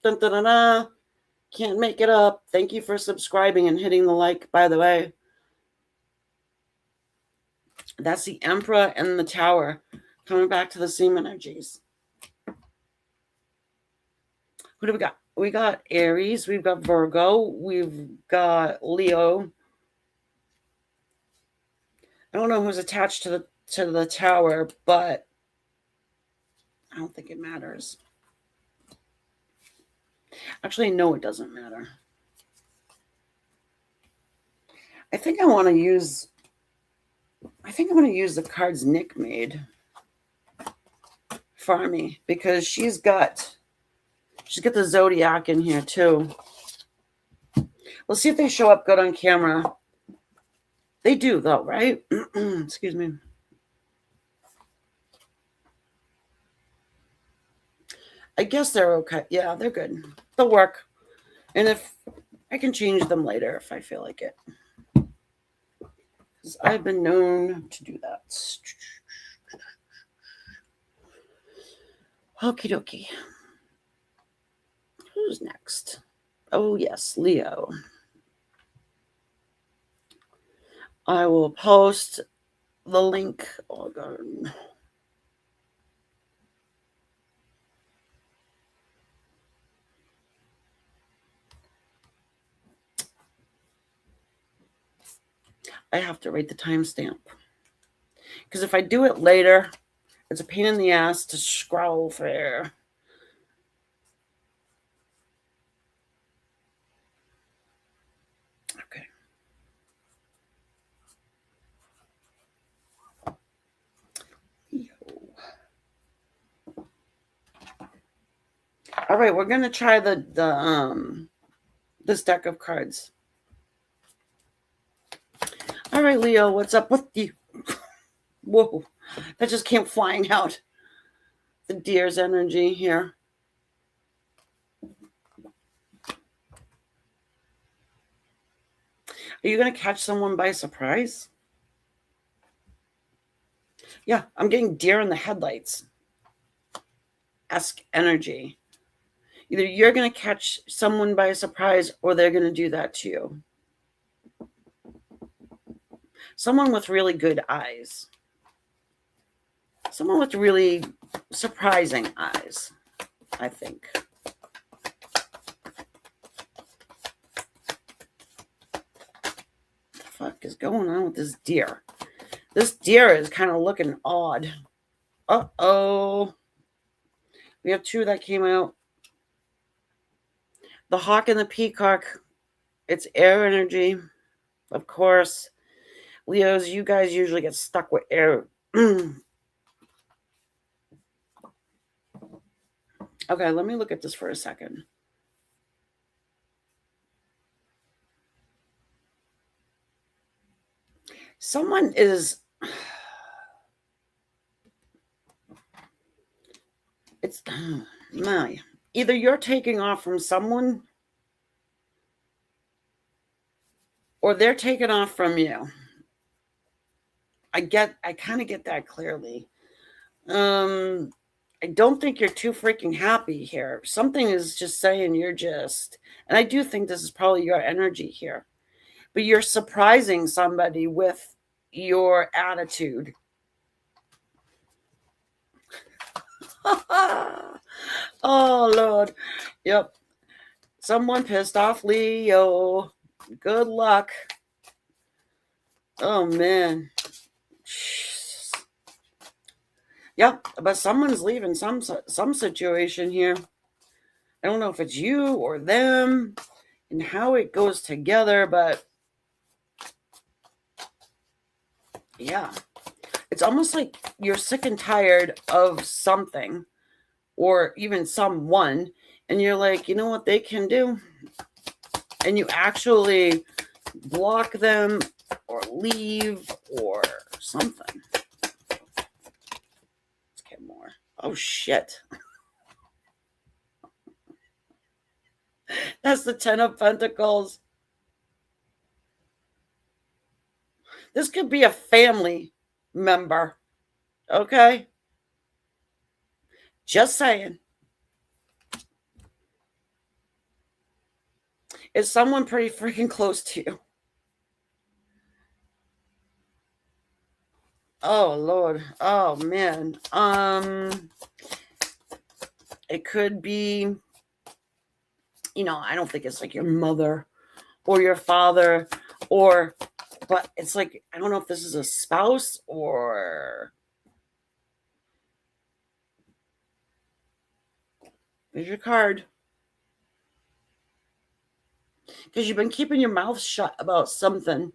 Dun, dun, dun, dun. Can't make it up. Thank you for subscribing and hitting the like, by the way. That's the Emperor and the Tower coming back to the same energies. Who do we got? We got Aries. We've got Virgo. We've got Leo. I don't know who's attached to the Tower, but I don't think it matters. Actually, no, it doesn't matter. I think I want to use the cards Nick made for me, because she's got the zodiac in here too. Let's see if they show up good on camera. They do though, right? Excuse me. I guess they're okay. Yeah, they're good. They'll work. And if I can change them later if I feel like it. Because I've been known to do that. Okie dokie. Who's next? Oh, yes, Leo. I will post the link. Oh, God. I have to write the timestamp. Because if I do it later, it's a pain in the ass to scroll through. Okay. All right, we're gonna try this deck of cards. All right, Leo, what's up with you? Whoa, that just came flying out. The deer's energy here. Are you going to catch someone by surprise? Yeah, I'm getting deer in the headlights. Esque energy. Either you're going to catch someone by surprise or they're going to do that to you. Someone with really good eyes. Someone with really surprising eyes, I think. What the fuck is going on with this deer? This deer is kind of looking odd. Uh-oh. We have two that came out. The hawk and the peacock. It's air energy, of course. Leos, you guys usually get stuck with air. Okay, let me look at this for a second. Someone is... It's... My... Either you're taking off from someone or they're taking off from you. I kind of get that clearly. I don't think you're too freaking happy here. Something is just saying you're just, and I do think this is probably your energy here, but you're surprising somebody with your attitude. Oh, Lord. Yep. Someone pissed off Leo. Good luck. Oh, man. Yep, but someone's leaving some situation here. I don't know if it's you or them and how it goes together, but yeah. It's almost like you're sick and tired of something or even someone, and you're like, you know what they can do? And you actually block them or leave or something. Let's get more. Oh, shit. That's the 10 of Pentacles. This could be a family member. Okay? Just saying. Is someone pretty freaking close to you? Oh, Lord. Oh, man. It could be, you know, I don't think it's like your mother or your father but it's like, I don't know if this is a spouse or... There's your card. Because you've been keeping your mouth shut about something.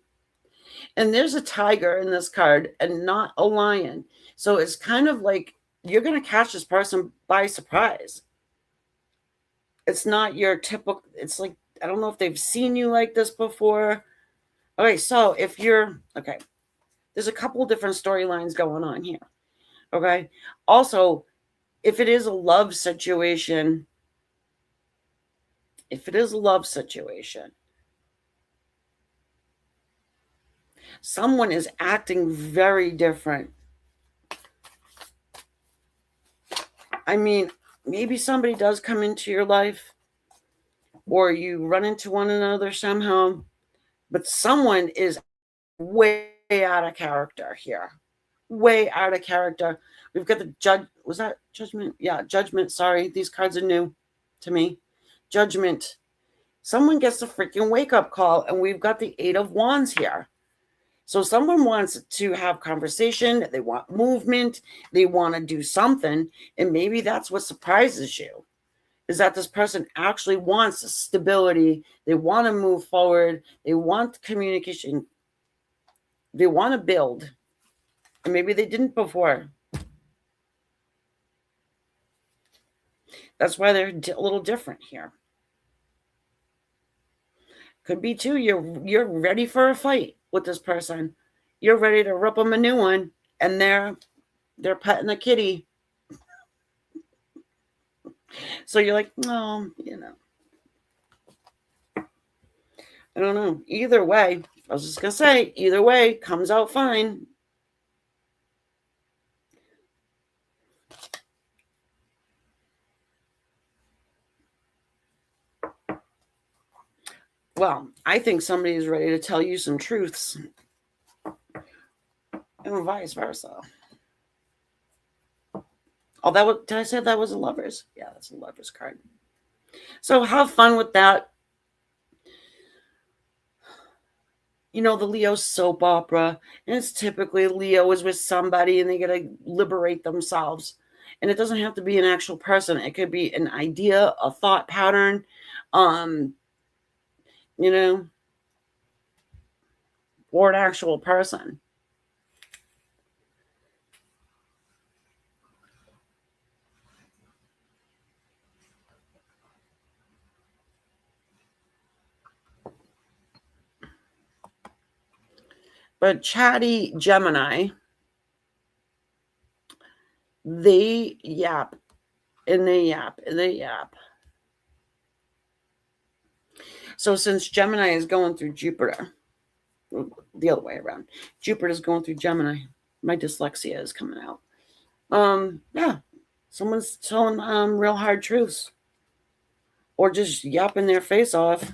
And there's a tiger in this card and not a lion. So it's kind of like you're going to catch this person by surprise. It's not your typical, it's like, I don't know if they've seen you like this before. Okay, so if you're, okay, there's a couple of different storylines going on here. Okay. Also, if it is a love situation, someone is acting very different. I mean, maybe somebody does come into your life or you run into one another somehow, but someone is way out of character here. Way out of character. We've got the judge. Was that judgment? Yeah, judgment. Sorry, these cards are new to me. Judgment. Someone gets a freaking wake-up call, and we've got the Eight of Wands here. So someone wants to have conversation. They want movement. They want to do something, and maybe that's what surprises you, is that this person actually wants stability. They want to move forward. They want communication. They want to build. And maybe they didn't before. That's why they're a little different here. Could be too, you're ready for a fight with this person. You're ready to rip them a new one, and they're petting the kitty. So you're like, no, I don't know. Either way, I was just gonna say, either way comes out fine. Well, I think somebody is ready to tell you some truths. And vice versa. Oh, did I say that was a Lovers? Yeah, that's a Lovers card. So have fun with that. The Leo soap opera, and it's typically Leo is with somebody and they got to liberate themselves. And it doesn't have to be an actual person. It could be an idea, a thought pattern, or an actual person. But chatty Gemini, they yap and they yap and they yap. So since Gemini is going through Jupiter, the other way around, Jupiter is going through Gemini. My dyslexia is coming out. Yeah, someone's telling real hard truths, or just yapping their face off.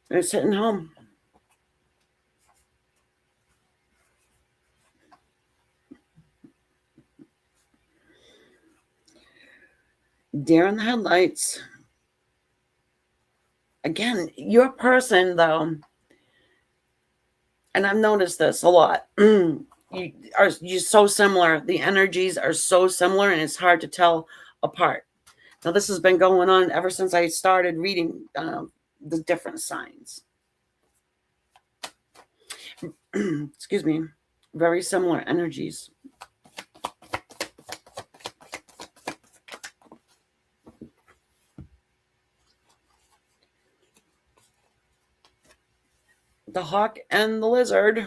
They're sitting home. Deer in the headlights. Again, your person, though, and I've noticed this a lot, you're so similar. The energies are so similar, and it's hard to tell apart. Now, this has been going on ever since I started reading the different signs. Excuse me. Very similar energies. The hawk and the lizard.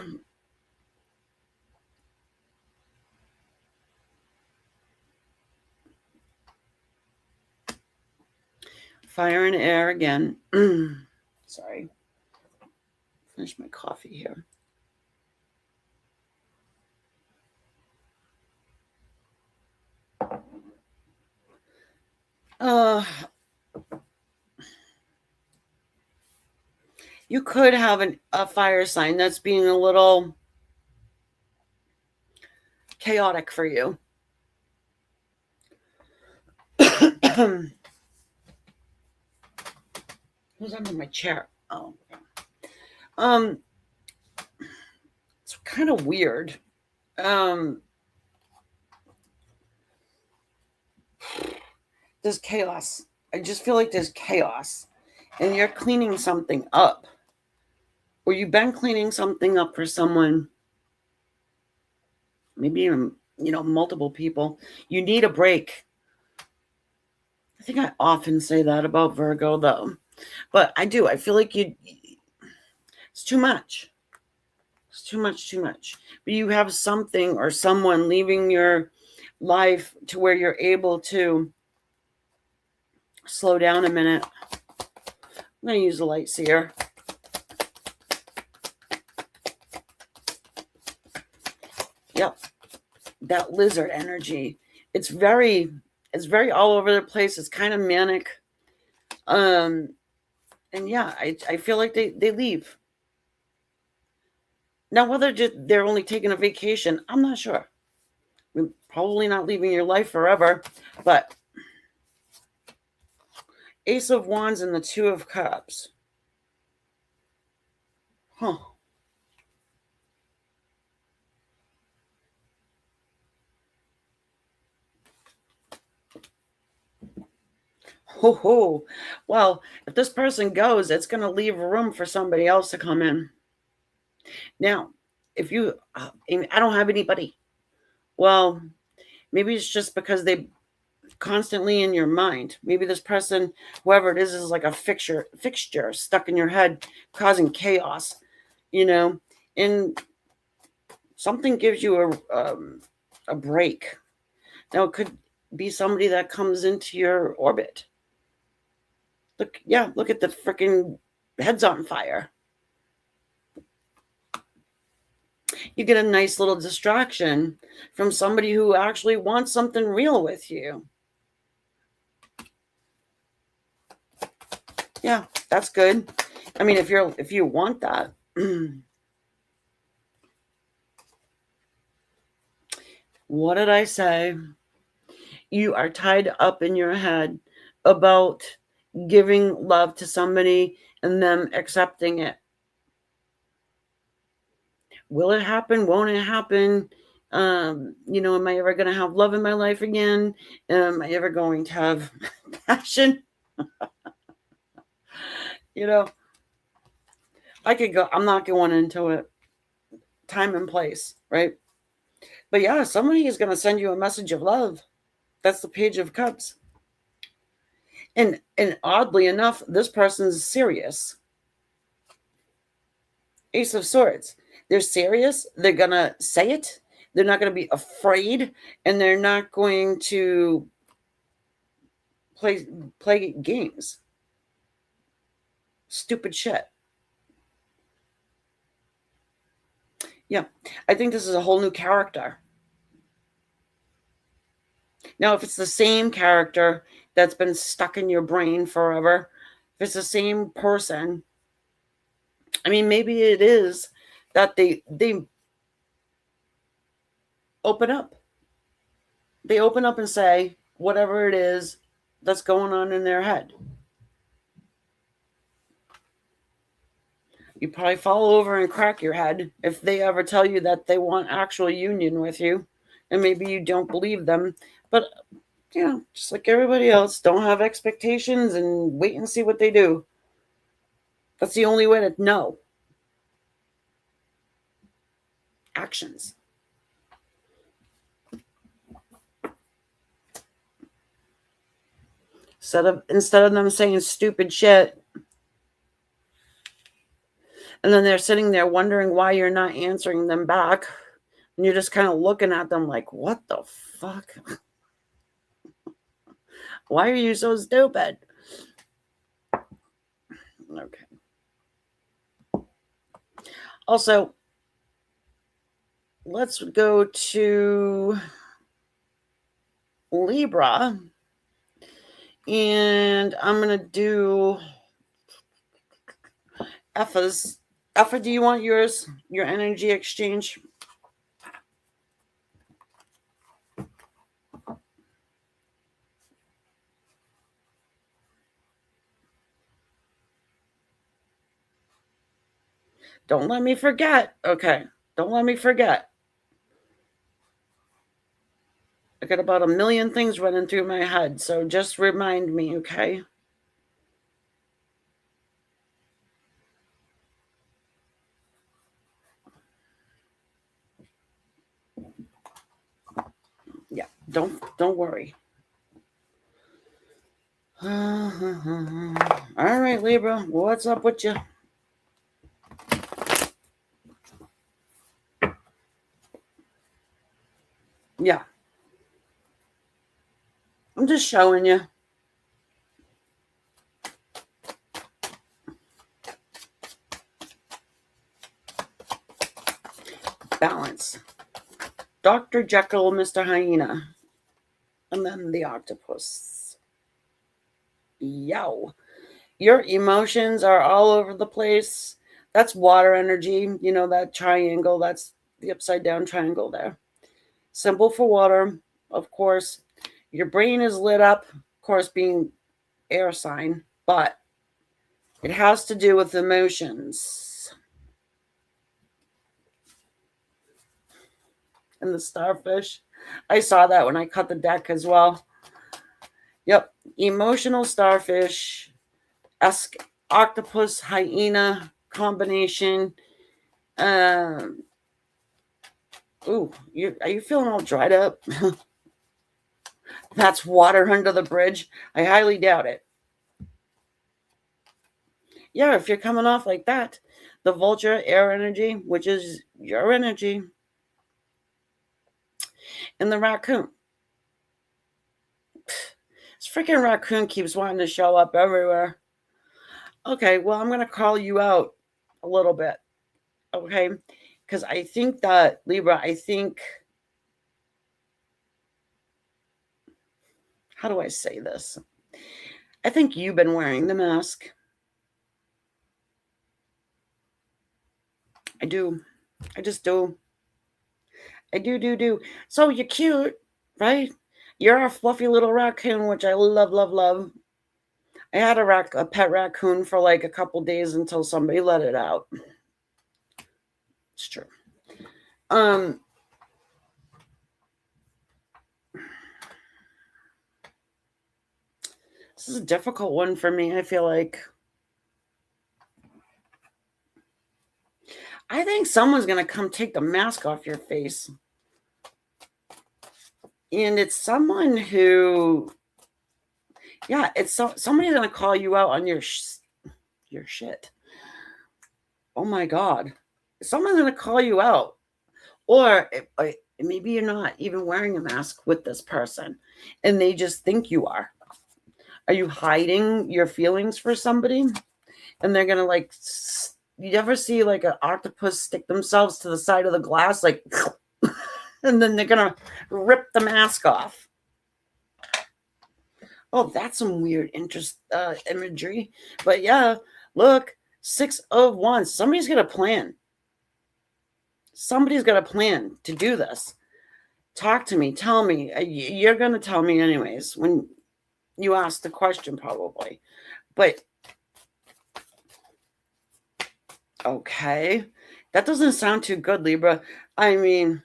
Fire and air again. Sorry. Finish my coffee here. You could have a fire sign that's being a little chaotic for you. Who's under my chair? Oh. It's kind of weird. There's chaos. I just feel like there's chaos. And you're cleaning something up. or you've been cleaning something up for someone, maybe even, multiple people. You need a break. I think I often say that about Virgo, though. But I do. I feel like it's too much. It's too much, too much. But you have something or someone leaving your life to where you're able to slow down a minute. I'm going to use the light seer. Yep. That lizard energy. It's very all over the place. It's kind of manic. And yeah, I feel like they leave. Now, whether they're only taking a vacation, I'm not sure. Probably not leaving your life forever, but Ace of Wands and the Two of Cups. Huh. Ho ho. Well, if this person goes, it's going to leave room for somebody else to come in. Now, if you, I don't have anybody. Well, maybe it's just because they constantly in your mind. Maybe this person, whoever it is like a fixture stuck in your head, causing chaos, and something gives you a break. Now, it could be somebody that comes into your orbit. Look at the freaking head's on fire. You get a nice little distraction from somebody who actually wants something real with you. Yeah, that's good. I mean, if you want that. What did I say? You are tied up in your head about giving love to somebody and them accepting it. Will it happen? Won't it happen? Am I ever going to have love in my life again? Am I ever going to have passion? I could go, I'm not going into it. Time and place, right? But yeah, somebody is going to send you a message of love. That's the Page of Cups. And oddly enough, this person's serious. Ace of Swords. They're serious. They're going to say it. They're not going to be afraid. And they're not going to play games. Stupid shit. Yeah. I think this is a whole new character. Now, if it's the same character that's been stuck in your brain forever, if it's the same person, I mean, maybe it is that they open up. They open up and say whatever it is that's going on in their head. You probably fall over and crack your head if they ever tell you that they want actual union with you, and maybe you don't believe them. But, just like everybody else, don't have expectations and wait and see what they do. That's the only way to know. Actions. Instead of them saying stupid shit, and then they're sitting there wondering why you're not answering them back, and you're just kind of looking at them like, what the fuck? Why are you so stupid? Okay. Also, let's go to Libra. And I'm going to do Effa's. Effa, do you want yours? Your energy exchange? Don't let me forget. Okay. Don't let me forget. I got about a million things running through my head, so just remind me, okay? Don't worry. All right, Libra, what's up with you? Yeah. I'm just showing you. Balance. Dr. Jekyll, Mr. Hyena. And then the octopus. Yow. Your emotions are all over the place. That's water energy. You know, that triangle. That's the upside down triangle there. Symbol for water, of course. Your brain is lit up, of course, being air sign, but it has to do with emotions. And the starfish. I saw that when I cut the deck as well. Yep. Emotional starfish, octopus, hyena combination. Ooh, are you feeling all dried up? That's water under the bridge. I highly doubt it. Yeah, if you're coming off like that, the vulture, air energy, which is your energy, and the raccoon. This freaking raccoon keeps wanting to show up everywhere. Okay, well, I'm going to call you out a little bit. Okay? Because I think that, Libra, how do I say this? I think you've been wearing the mask. I do. I just do. I do. So you're cute, right? You're a fluffy little raccoon, which I love, love, love. I had a pet raccoon for like a couple days until somebody let it out. It's true. This is a difficult one for me, I feel like. I think someone's going to come take the mask off your face. And it's someone who, yeah, it's somebody's going to call you out on your shit. Oh my God. Someone's going to call you out. Or maybe you're not even wearing a mask with this person and they just think you are. Are you hiding your feelings for somebody? And they're going to like, you ever see like an octopus stick themselves to the side of the glass, like, and then they're going to rip the mask off. Oh, that's some weird imagery. But yeah, look, 6 of Wands. Somebody's got a plan. Somebody's got a plan to do this. Talk to me. Tell me. You're going to tell me anyways when you ask the question probably. But okay. That doesn't sound too good, Libra. I mean,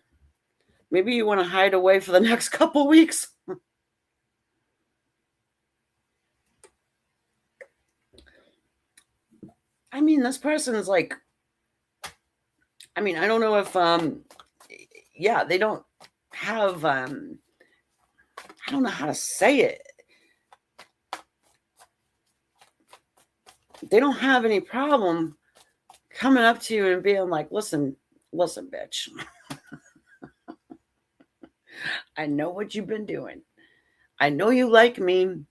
maybe you want to hide away for the next couple weeks. I mean, this person is like, I mean, I don't know if, yeah, they don't have, I don't know how to say it. They don't have any problem coming up to you and being like, listen, bitch. I know what you've been doing. I know you like me.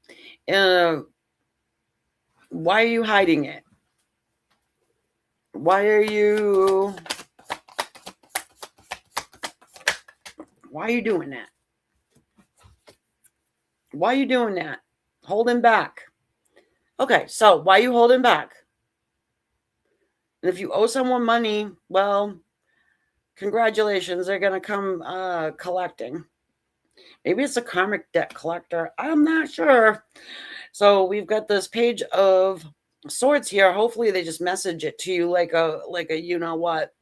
Why are you hiding it? Why are you doing that? Why are you doing that? Holding back. Okay, so why are you holding back? And if you owe someone money, well, congratulations, they're going to come collecting. Maybe it's a karmic debt collector. I'm not sure. So we've got this page of swords here. Hopefully they just message it to you like a you know what.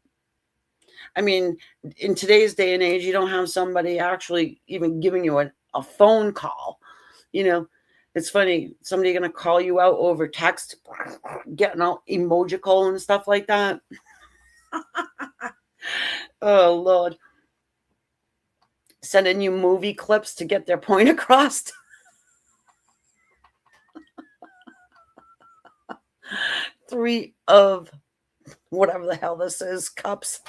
I mean, in today's day and age, you don't have somebody actually even giving you a phone call. You know, it's funny. Somebody going to call you out over text, getting all emojical and stuff like that. Oh, Lord. sending you movie clips to get their point across. Three of whatever the hell this is, cups.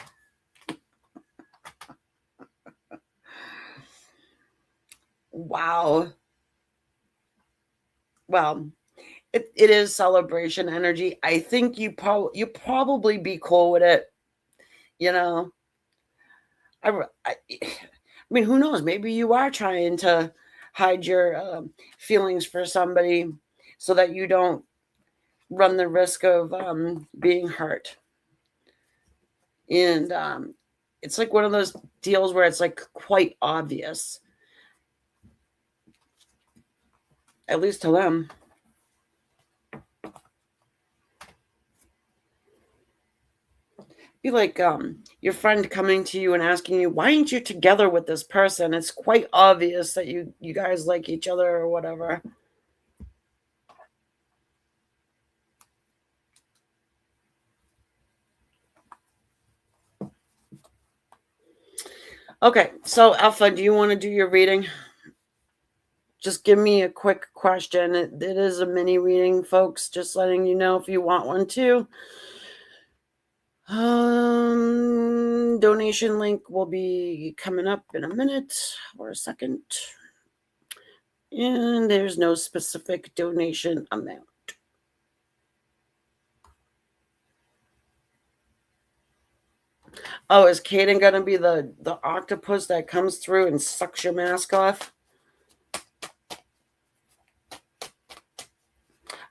Wow. Well, it is celebration energy. I think you probably be cool with it. You know, I mean, who knows? Maybe you are trying to hide your feelings for somebody so that you don't run the risk of being hurt. And it's like one of those deals where it's like quite obvious, at least to them. Be like your friend coming to you and asking you, why aren't you together with this person? It's quite obvious that you guys like each other or whatever. Okay, so Alpha, do you want to do your reading? Just give me a quick question. It is a mini reading, folks. Just letting you know if you want one too. Donation link will be coming up in a minute or a second. And there's no specific donation amount. Oh, is Kaden going to be the octopus that comes through and sucks your mask off?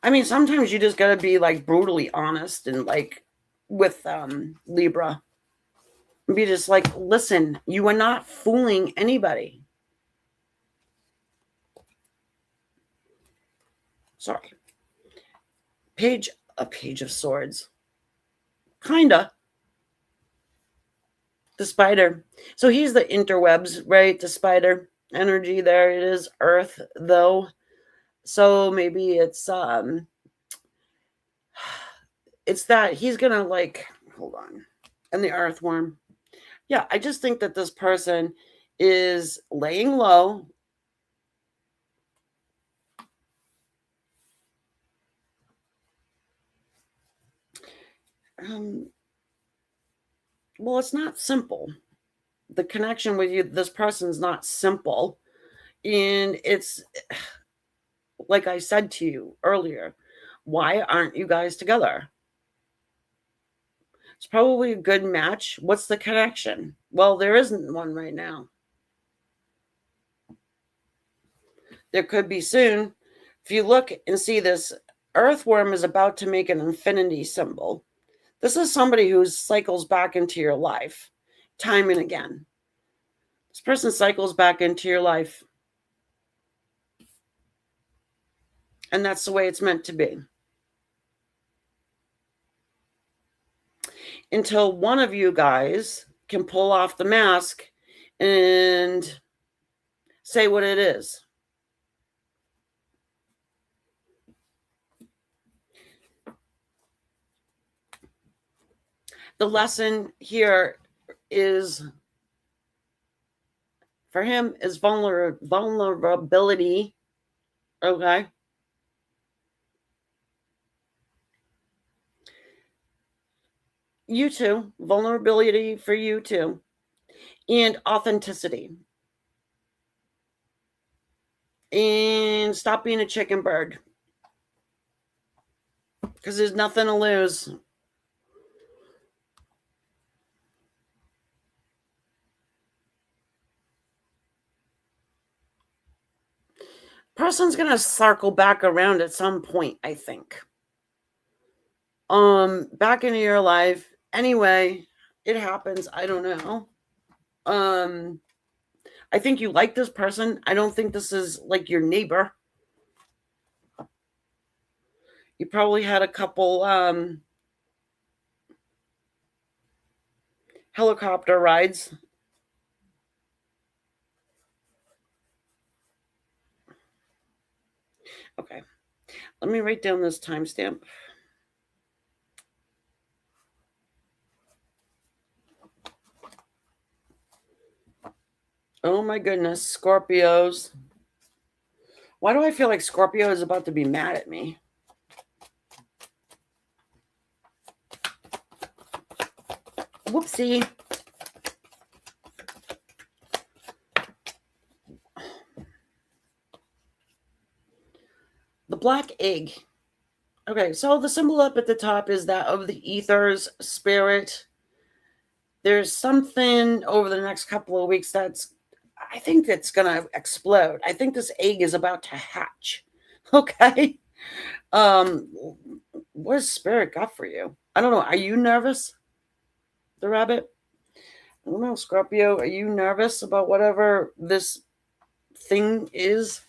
I mean, sometimes you just got to be like brutally honest and like with Libra. Be just like, listen, you are not fooling anybody. Sorry. A page of swords. Kinda. The spider. So he's the interwebs, right? The spider energy there. It is Earth, though. So maybe it's that he's gonna like, hold on. And the earthworm. Yeah, I just think that this person is laying low. Well, it's not simple. The connection with you, this person's not simple. And it's like I said to you earlier, why aren't you guys together? It's probably a good match. What's the connection? Well, there isn't one right now. There could be soon. If you look and see this, earthworm is about to make an infinity symbol. This is somebody who cycles back into your life time and again. This person cycles back into your life. And that's the way it's meant to be. Until one of you guys can pull off the mask and say what it is. The lesson here is, for him, is vulnerability. Okay. You too. Vulnerability for you too. And authenticity. And stop being a chicken bird. Because there's nothing to lose. Person's going to circle back around at some point, I think. Back into your life. Anyway, it happens. I don't know. I think you like this person. I don't think this is like your neighbor. You probably had a couple helicopter rides. Okay. Let me write down this timestamp. Oh my goodness, Scorpios. Why do I feel like Scorpio is about to be mad at me? Whoopsie. The black egg. Okay, so the symbol up at the top is that of the ether's spirit. There's something over the next couple of weeks I think that's going to explode. I think this egg is about to hatch. Okay. Um, what has spirit got for you? I don't know. Are you nervous? The rabbit? I don't know, Scorpio. Are you nervous about whatever this thing is?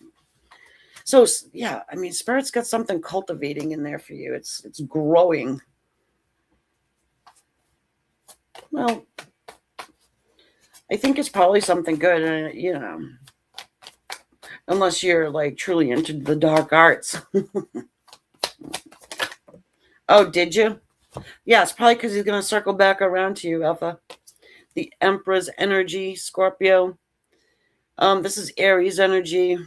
So yeah, I mean, spirit's got something cultivating in there for you. It's growing. Well, I think it's probably something good, unless you're like truly into the dark arts. Oh, did you? Yeah, it's probably because he's going to circle back around to you, Alpha. The Emperor's energy, Scorpio. This is Aries energy.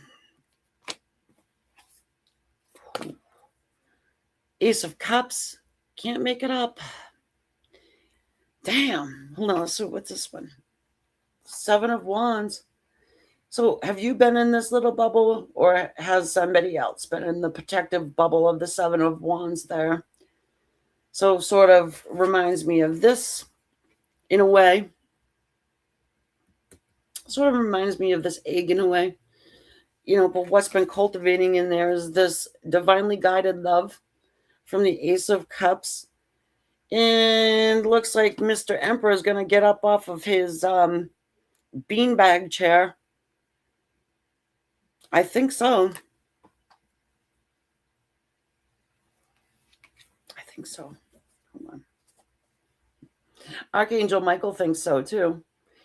Ace of Cups. Can't make it up. Damn. Hold on. So what's this one? Seven of Wands. So have you been in this little bubble, or has somebody else been in the protective bubble of the Seven of Wands there? So sort of reminds me of this in a way. Sort of reminds me of this egg in a way. But what's been cultivating in there is this divinely guided love from the Ace of Cups. And looks like Mr. Emperor is going to get up off of his beanbag chair. I think so. I think so. Hold on. Archangel Michael thinks so too.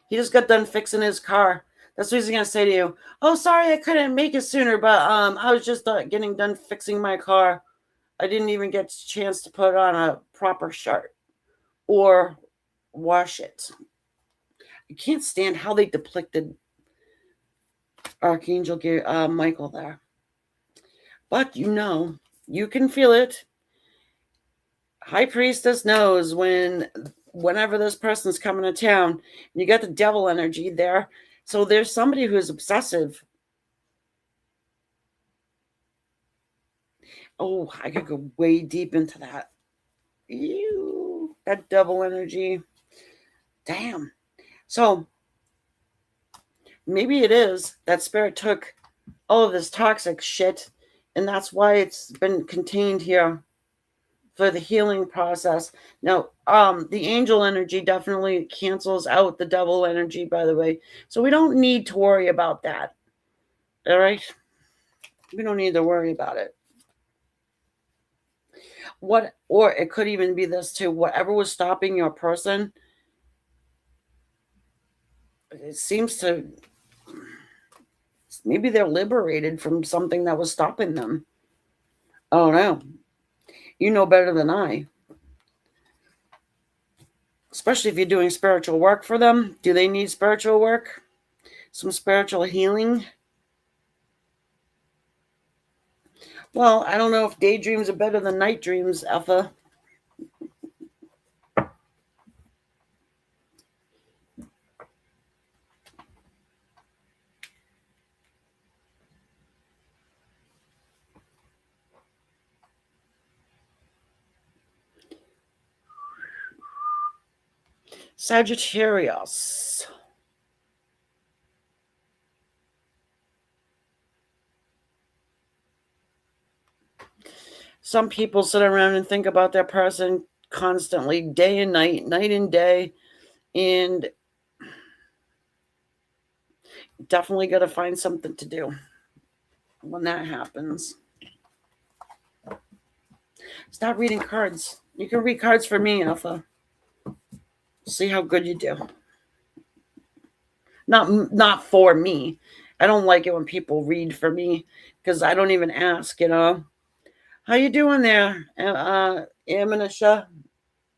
He just got done fixing his car. That's what he's going to say to you. Oh, sorry, I couldn't make it sooner, but I was just getting done fixing my car. I didn't even get a chance to put on a proper shirt or wash it. I can't stand how they depicted Archangel Michael there. But you can feel it. High Priestess knows whenever this person's coming to town, you got the devil energy there. So there's somebody who's obsessive. Oh, I could go way deep into that. Ew, that devil energy. Damn. So maybe it is that spirit took all of this toxic shit, and that's why it's been contained here for the healing process. Now, the angel energy definitely cancels out the devil energy, by the way. So we don't need to worry about that. All right? We don't need to worry about it. Or it could even be this too. Whatever was stopping your person, it seems to, maybe they're liberated from something that was stopping them. Oh no. You know better than I. Especially if you're doing spiritual work for them. Do they need spiritual work? Some spiritual healing? Well, I don't know if daydreams are better than night dreams, Alpha. Sagittarius. Some people sit around and think about their person constantly, day and night, night and day, and definitely got to find something to do when that happens. Stop reading cards. You can read cards for me, Alpha. See how good you do. Not for me. I don't like it when people read for me because I don't even ask, How you doing there, Aminasha?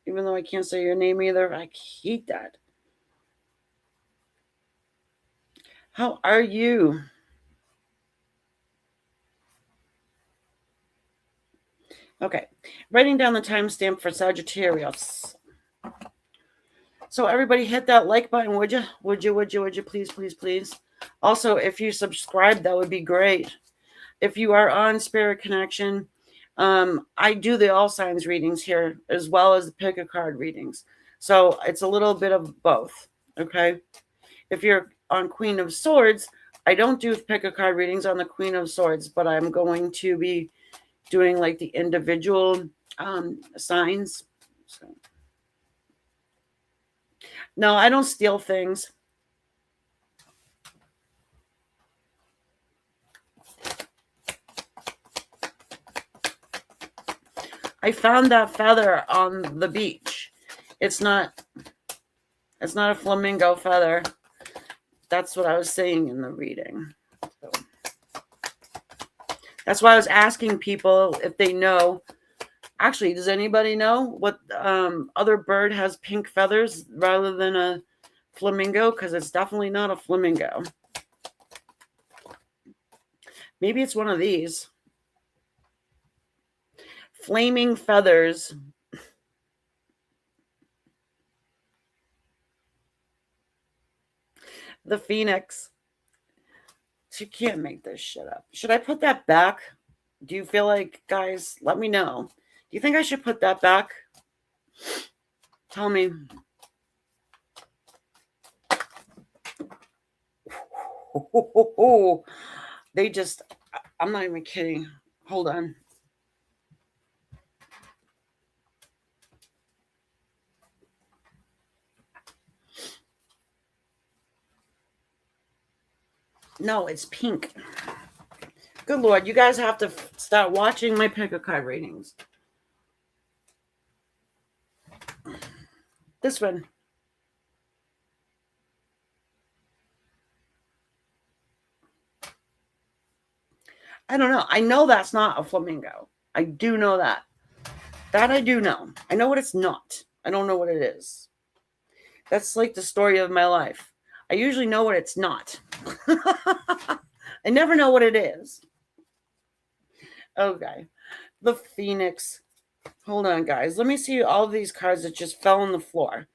Even though I can't say your name either, I hate that. How are you? Okay, writing down the timestamp for Sagittarius. So everybody hit that like button, would you? Would you? Please, please, please. Also, if you subscribe, that would be great. If you are on Spirit Connection, I do the all signs readings here as well as the pick a card readings. So it's a little bit of both. Okay. If you're on Queen of Swords, I don't do pick a card readings on the Queen of Swords, but I'm going to be doing like the individual signs. So. No, I don't steal things. I found that feather on the beach. It's not a flamingo feather. That's what I was saying in the reading. So that's why I was asking people if they know. Actually, does anybody know what other bird has pink feathers rather than a flamingo? Because it's definitely not a flamingo. Maybe it's one of these. Flaming feathers. The phoenix. You can't make this shit up. Should I put that back? Do you feel like, guys, let me know. Do you think I should put that back? Tell me. They just, I'm not even kidding. Hold on. No, it's pink. Good Lord, you guys have to start watching my pick a card readings. This one. I don't know. I know that's not a flamingo. I do know that. That I do know. I know what it's not. I don't know what it is. That's like the story of my life. I usually know what it's not. I never know what it is. Okay. The Phoenix. Hold on, guys. Let me see all of these cards that just fell on the floor.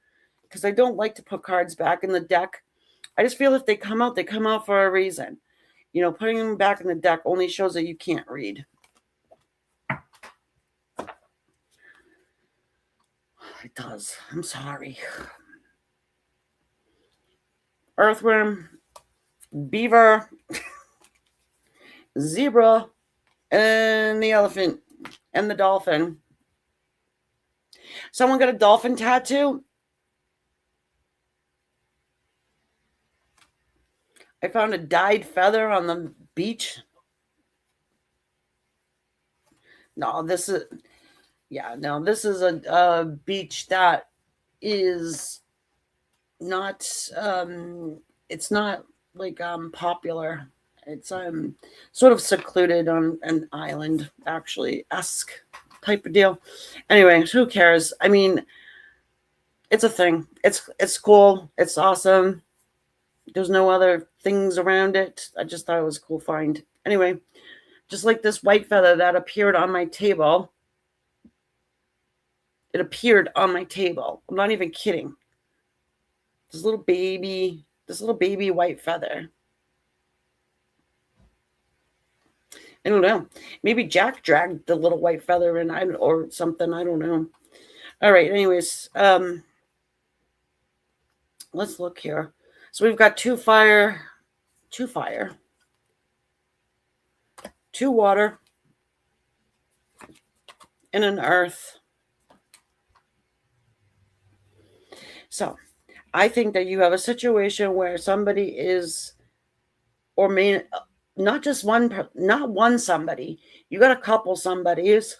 Because I don't like to put cards back in the deck. I just feel if they come out for a reason. You know, putting them back in the deck only shows that you can't read. It does. I'm sorry. Earthworm, beaver, zebra, and the elephant, and the dolphin. Someone got a dolphin tattoo? I found a dyed feather on the beach. No, this is a beach that is not it's not like popular. It's sort of secluded on an island, actually, esque type of deal. Anyway, who cares? I mean, it's a thing. It's cool. It's awesome. There's no other things around it. I just thought it was a cool find. Anyway, just like this white feather that appeared on my table. It appeared on my table. I'm not even kidding. This little baby white feather. I don't know. Maybe Jack dragged the little white feather in, or something. I don't know. All right. Anyways, let's look here. So we've got two fire, two water, and an earth. So I think that you have a situation where somebody is, or may not just one somebody. You got a couple somebodies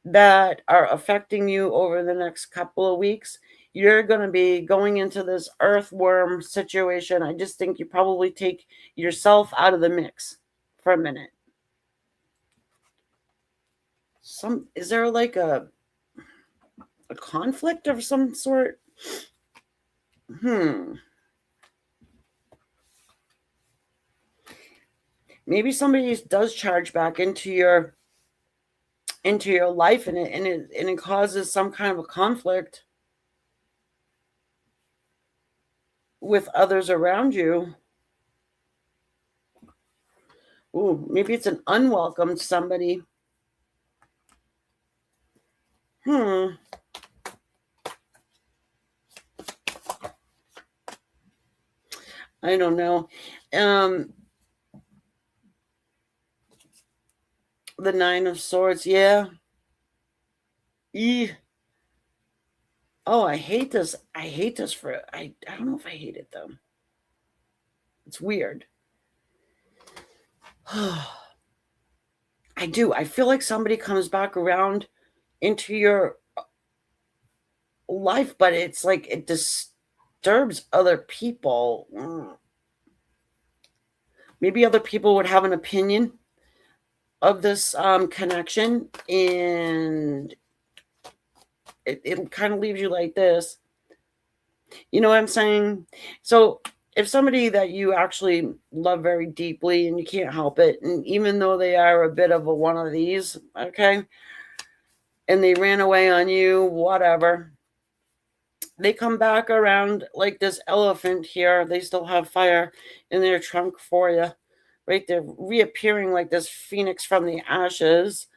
that are affecting you over the next couple of weeks. You're going to be going into this earthworm situation. I just think you probably take yourself out of the mix for a minute. Is there like a conflict of some sort? Maybe somebody does charge back into your life, and it causes some kind of a conflict with others around you. Ooh, maybe it's an unwelcomed somebody. I don't know. The Nine of Swords, yeah. Oh, I hate this. I hate this I don't know if I hate it though. It's weird. I do. I feel like somebody comes back around into your life, but it's like it disturbs other people. Maybe other people would have an opinion of this connection, and it kind of leaves you like this. You know what I'm saying? So if somebody that you actually love very deeply and you can't help it, and even though they are a bit of a one of these, okay, and they ran away on you, whatever, they come back around like this elephant here. They still have fire in their trunk for you, right? They're reappearing like this phoenix from the ashes.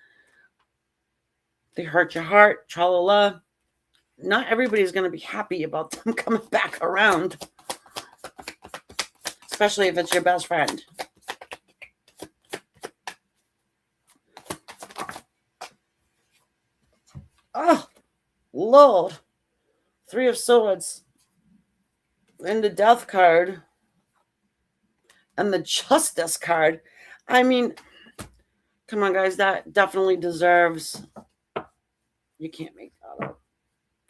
They hurt your heart, tra la la. Not everybody's going to be happy about them coming back around, especially if it's your best friend. Oh, Lord. Three of Swords. And the Death card. And the Justice card. I mean, come on, guys. That definitely deserves... You can't make that up.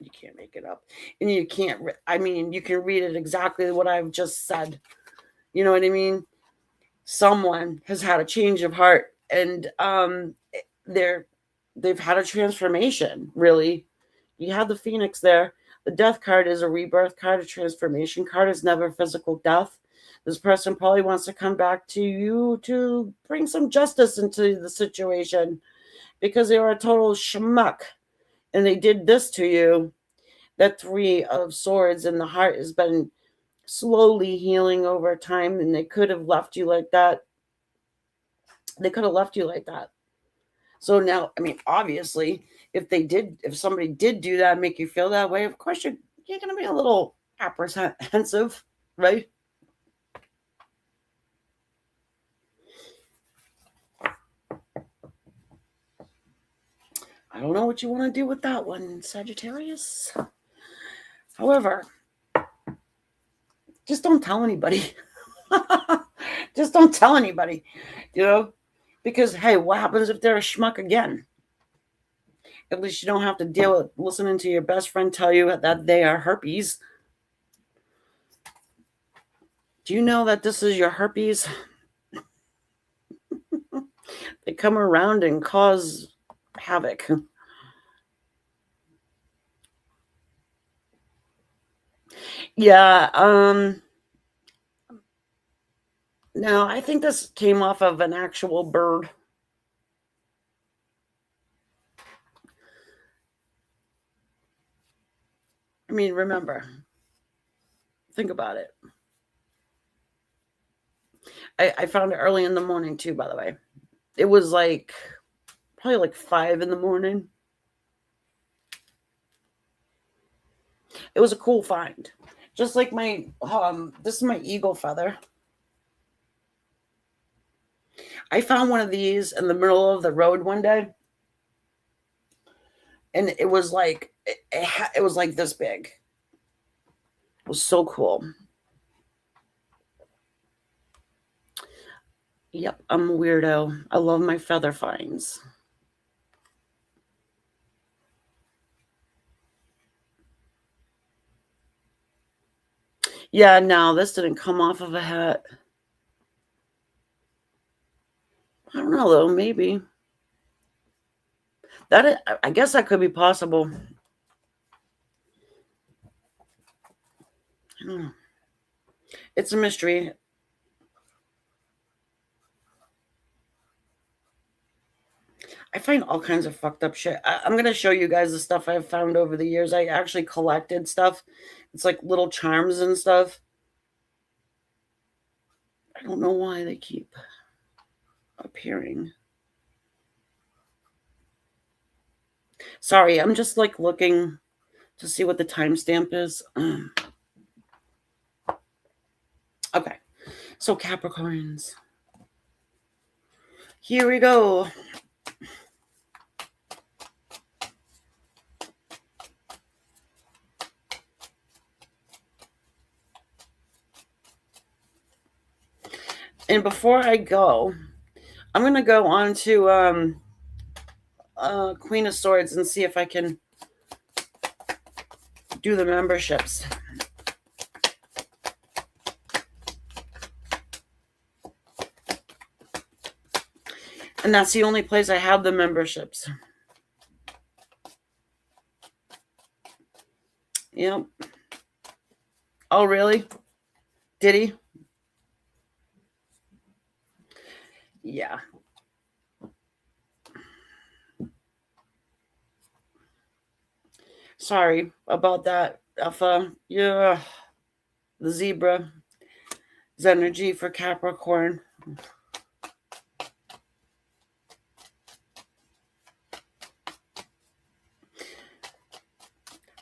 You can't make it up. And you can't... I mean, you can read it exactly what I've just said. You know what I mean? Someone has had a change of heart. And they've had a transformation, really. You have the Phoenix there. The Death card is a rebirth card, a transformation card. It's never physical death. This person probably wants to come back to you to bring some justice into the situation because they were a total schmuck and they did this to you. That Three of Swords in the heart has been slowly healing over time, and they could have left you like that. They could have left you like that. So now, I mean, obviously, if somebody did do that and make you feel that way, of course you're going to be a little apprehensive, right? I don't know what you want to do with that one, Sagittarius. However, just don't tell anybody. Just don't tell anybody, because, hey, what happens if they're a schmuck again? At least you don't have to deal with listening to your best friend tell you that they are herpes. Do you know that this is your herpes? They come around and cause havoc. Yeah, no, I think this came off of an actual bird. I mean, remember, think about it. I found it early in the morning too, by the way. It was like probably like 5 in the morning. It was a cool find. Just like my this is my eagle feather. I found one of these in the middle of the road one day, and it was like it was like this big. It was so cool. Yep, I'm a weirdo. I love my feather finds. Yeah, no, this didn't come off of a hat. I don't know though, maybe. I guess that could be possible. I don't know. It's a mystery. I find all kinds of fucked up shit. I'm going to show you guys the stuff I've found over the years. I actually collected stuff. It's like little charms and stuff. I don't know why they keep appearing. Sorry, I'm just like looking to see what the timestamp is. Okay, so Capricorns. Here we go. And before I go, I'm going to go on to Queen of Swords and see if I can do the memberships. And that's the only place I have the memberships. Yep. Oh, really? Did he? Yeah. Sorry about that, Alpha. Yeah. The Zebra's energy for Capricorn.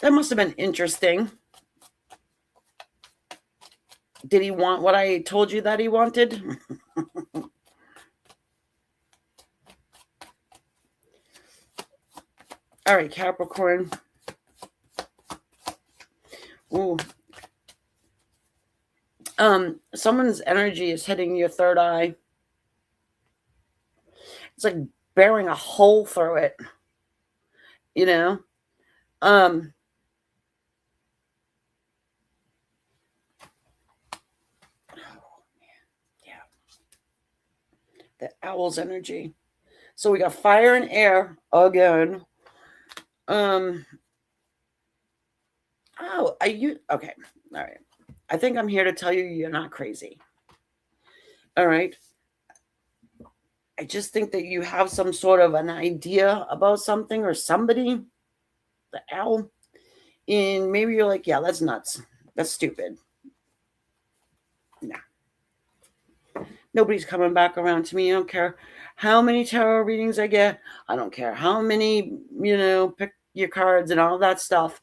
That must have been interesting. Did he want what I told you that he wanted? All right, Capricorn. Ooh. Someone's energy is hitting your third eye. It's like bearing a hole through it. You know? Oh, yeah. The owl's energy. So we got fire and air again. Oh, are you okay? All right. I think I'm here to tell you you're not crazy. All right. I just think that you have some sort of an idea about something or somebody, the owl, and maybe you're like, yeah, that's nuts. That's stupid. Nah. Nobody's coming back around to me. I don't care how many tarot readings I get. I don't care how many, pick your cards and all that stuff.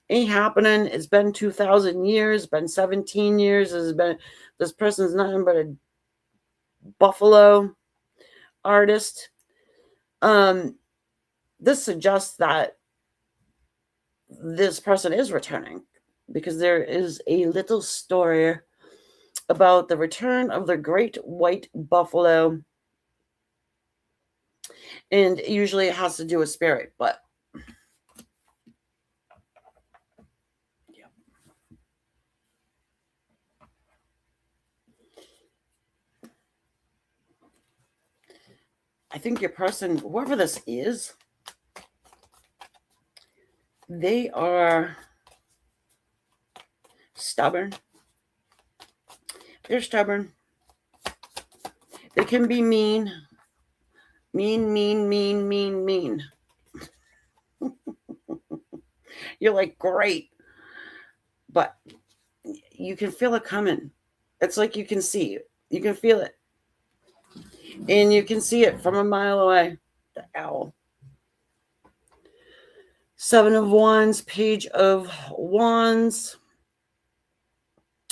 Ain't happening. It's been 2,000 years, been 17 years. This person's nothing but a buffalo artist. This suggests that this person is returning because there is a little story about the return of the great white buffalo. And usually it has to do with spirit, but yeah. I think your person, whoever this is, they are stubborn. They're stubborn. They can be mean. Mean. You're like, great. But you can feel it coming. It's like you can see it. You can feel it. And you can see it from a mile away. The owl. 7 of Wands, Page of Wands.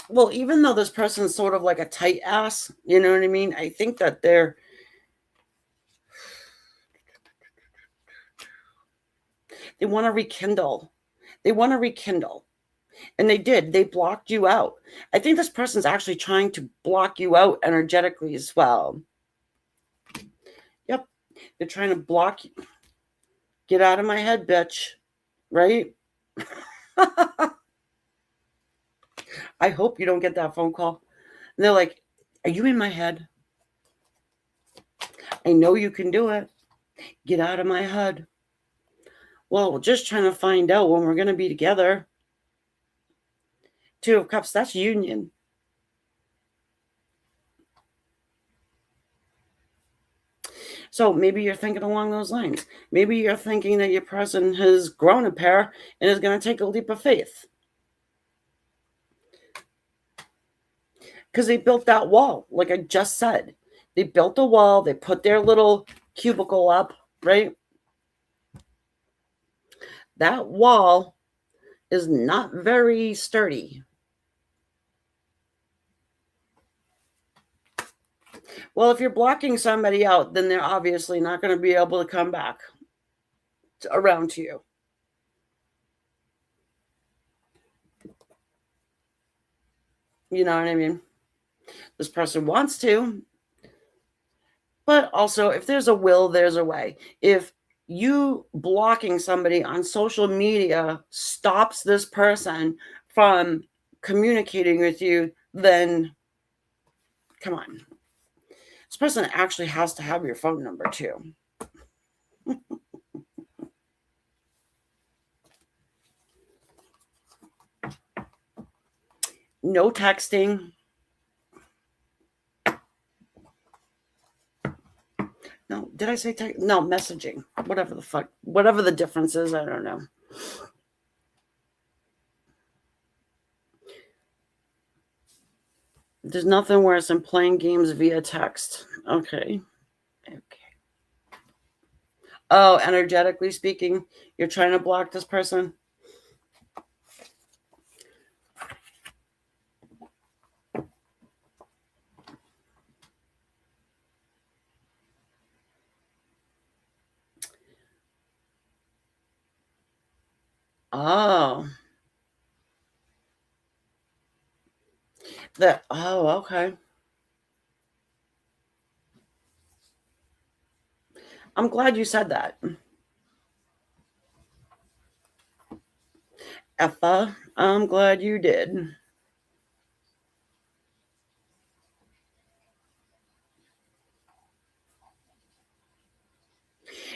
Well, even though this person's sort of like a tight ass, you know what I mean? I think that they want to rekindle. They want to rekindle. And they did. They blocked you out. I think this person's actually trying to block you out energetically as well. Yep. They're trying to block you. Get out of my head, bitch. Right? I hope you don't get that phone call. And they're like, are you in my head? I know you can do it. Get out of my head. Well, we're just trying to find out when we're going to be together. 2 of Cups, that's union. So maybe you're thinking along those lines. Maybe you're thinking that your person has grown a pair and is going to take a leap of faith. Because they built that wall, like I just said. They built a wall. They put their little cubicle up, right? That wall is not very sturdy. Well, if you're blocking somebody out, then they're obviously not going to be able to come back around to you. You know what I mean? This person wants to, but also if there's a will, there's a way. If you blocking somebody on social media stops this person from communicating with you, then come on. This person actually has to have your phone number too. No texting. No, did I say text? No, messaging. Whatever the fuck. Whatever the difference is, I don't know. There's nothing worse than playing games via text. Okay. Oh, energetically speaking, you're trying to block this person? Oh. Okay. I'm glad you said that. Effa, I'm glad you did.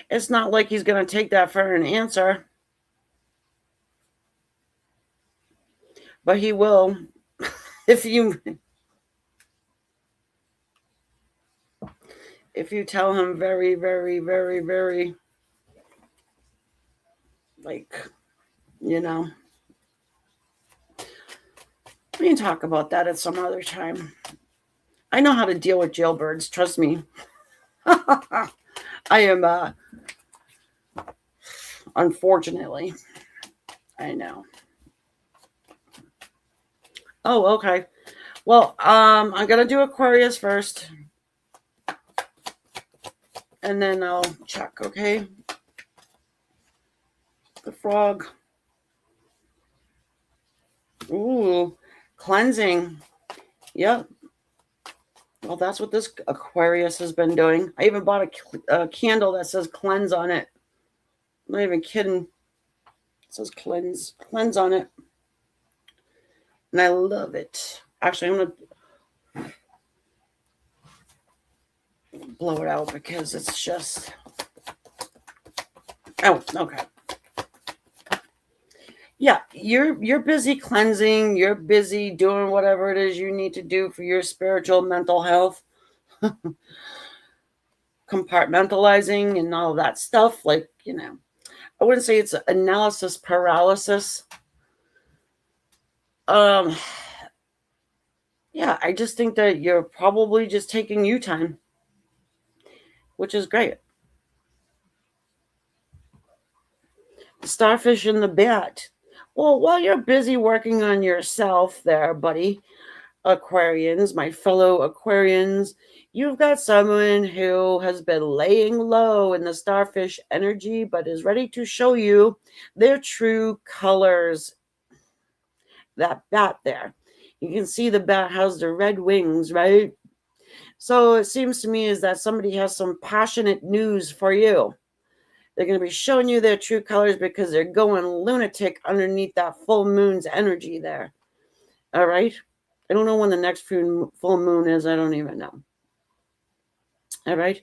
It's not like he's going to take that for an answer. But he will. If you tell him very, very, very, very, like, you know. We can talk about that at some other time. I know how to deal with jailbirds, trust me. I am, unfortunately. I know. Oh, okay. Well, I'm going to do Aquarius first. And then I'll check, okay? The frog. Ooh, cleansing. Yep. Well, that's what this Aquarius has been doing. I even bought a candle that says cleanse on it. I'm not even kidding. It says cleanse on it. And I love it. Actually, I'm going to blow it out because it's just... Oh, okay. Yeah, you're busy cleansing. You're busy doing whatever it is you need to do for your spiritual, mental health. Compartmentalizing and all that stuff. Like, you know, I wouldn't say it's analysis paralysis. Yeah, I just think that you're probably just taking you time, which is great. The starfish and the bat. Well, while you're busy working on yourself there, buddy, Aquarians, my fellow Aquarians, you've got someone who has been laying low in the starfish energy, but is ready to show you their true colors. That bat there. You can see the bat has the red wings, right? So it seems to me is that somebody has some passionate news for you. They're going to be showing you their true colors because they're going lunatic underneath that full moon's energy there. All right? I don't know when the next full moon is. I don't even know. All right?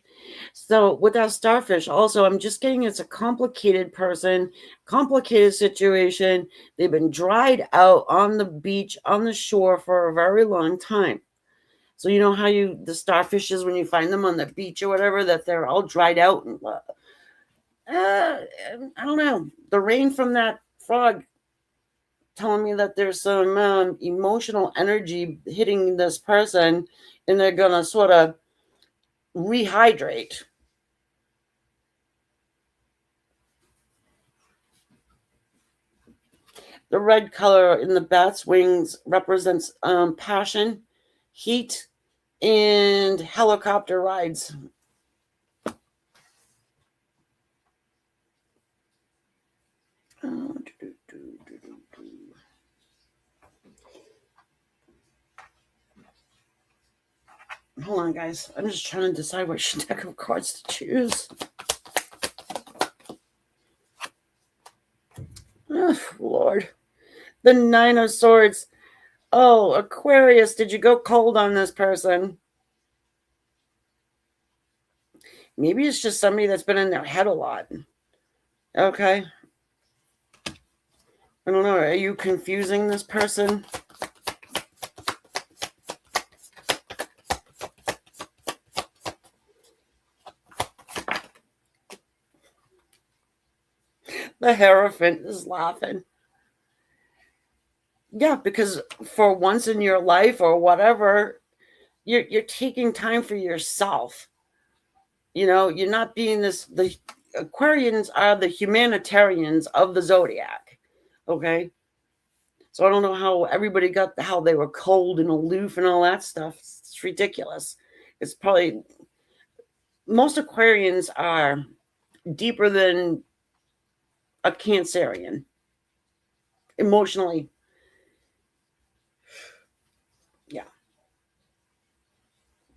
So with that starfish, also, I'm just getting it's a complicated person, complicated situation. They've been dried out on the beach, on the shore for a very long time. So you know how the starfishes, when you find them on the beach or whatever, that they're all dried out and I don't know. The rain from that frog telling me that there's some emotional energy hitting this person, and they're gonna sort of rehydrate. The red color in the bat's wings represents passion, heat, and helicopter rides. Hold on, guys. I'm just trying to decide which deck of cards to choose. Oh, Lord. The Nine of Swords. Oh, Aquarius, did you go cold on this person? Maybe it's just somebody that's been in their head a lot. Okay. I don't know. Are you confusing this person? The Hierophant is laughing. Yeah, because for once in your life or whatever, you're taking time for yourself. You know, you're not being the Aquarians are the humanitarians of the zodiac. Okay. So I don't know how everybody got how they were cold and aloof and all that stuff. It's ridiculous. It's probably most Aquarians are deeper than a Cancerian emotionally. Yeah.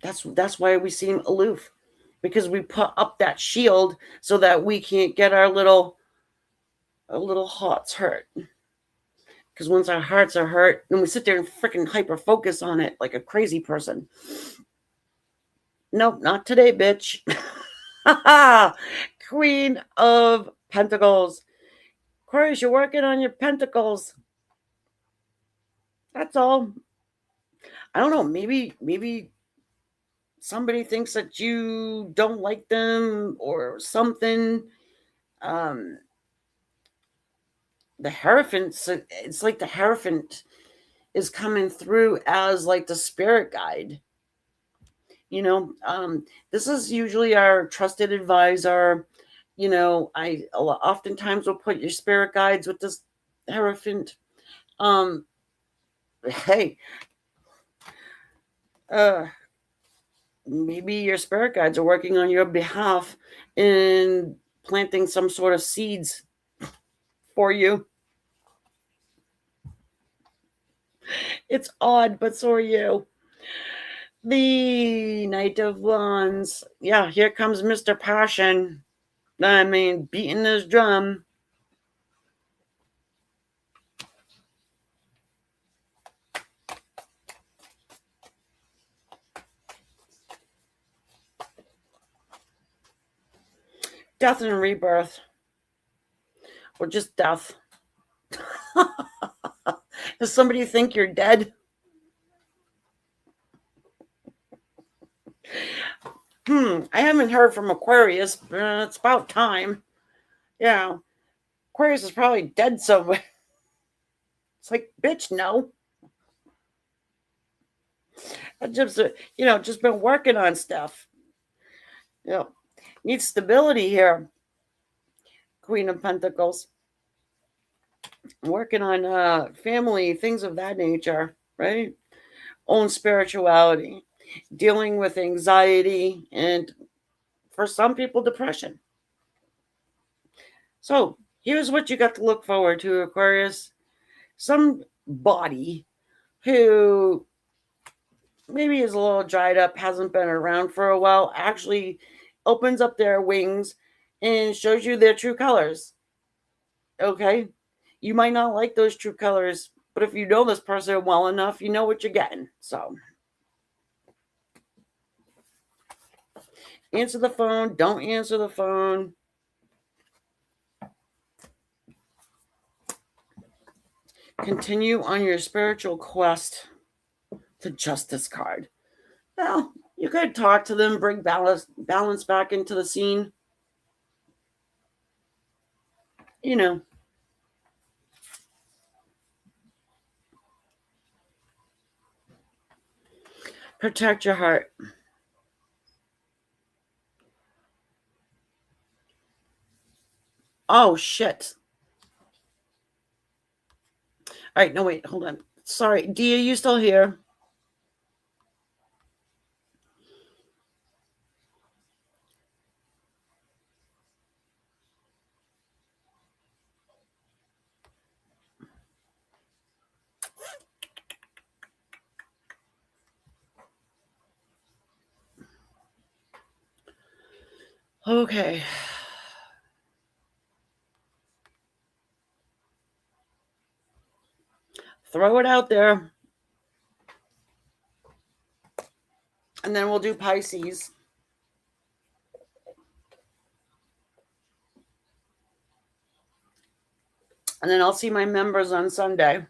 That's why we seem aloof, because we put up that shield so that we can't get our little hearts hurt. Because once our hearts are hurt, then we sit there and freaking hyper focus on it like a crazy person. Nope, not today, bitch. Queen of Pentacles. Aquarius, you're working on your pentacles. That's all. I don't know. Maybe somebody thinks that you don't like them or something. The Hierophant, it's like the Hierophant is coming through as like the spirit guide. You know, this is usually our trusted advisor. You know, I oftentimes will put your spirit guides with this Hierophant. Hey, maybe your spirit guides are working on your behalf in planting some sort of seeds for you. It's odd, but so are you. The Knight of Wands. Yeah, here comes Mr. Passion. I mean, beating his drum. Death and rebirth. Or just death. Does somebody think you're dead? I haven't heard from Aquarius, but it's about time. Yeah. Aquarius is probably dead somewhere. It's like, bitch, no. I just, just been working on stuff. Need stability here. Queen of Pentacles. Working on family, things of that nature, right? Own spirituality. Dealing with anxiety and, for some people, depression. So here's what you got to look forward to, Aquarius. Somebody who maybe is a little dried up, hasn't been around for a while, actually opens up their wings and shows you their true colors. Okay? You might not like those true colors, but if you know this person well enough, you know what you're getting. So answer the phone, don't answer the phone. Continue on your spiritual quest. The Justice card. Well, you could talk to them, bring balance back into the scene. You know, protect your heart. Oh, shit. All right, no, wait, hold on. Sorry, D, are you still here? Okay. Throw it out there. And then we'll do Pisces. And then I'll see my members on Sunday.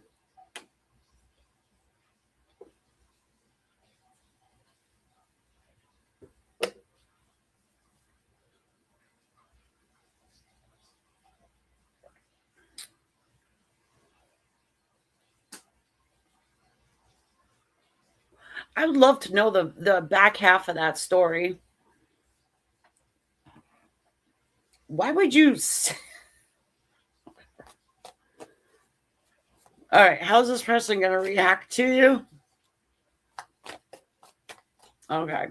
I would love to know the back half of that story. Why would you... All right, how's this person going to react to you? Okay.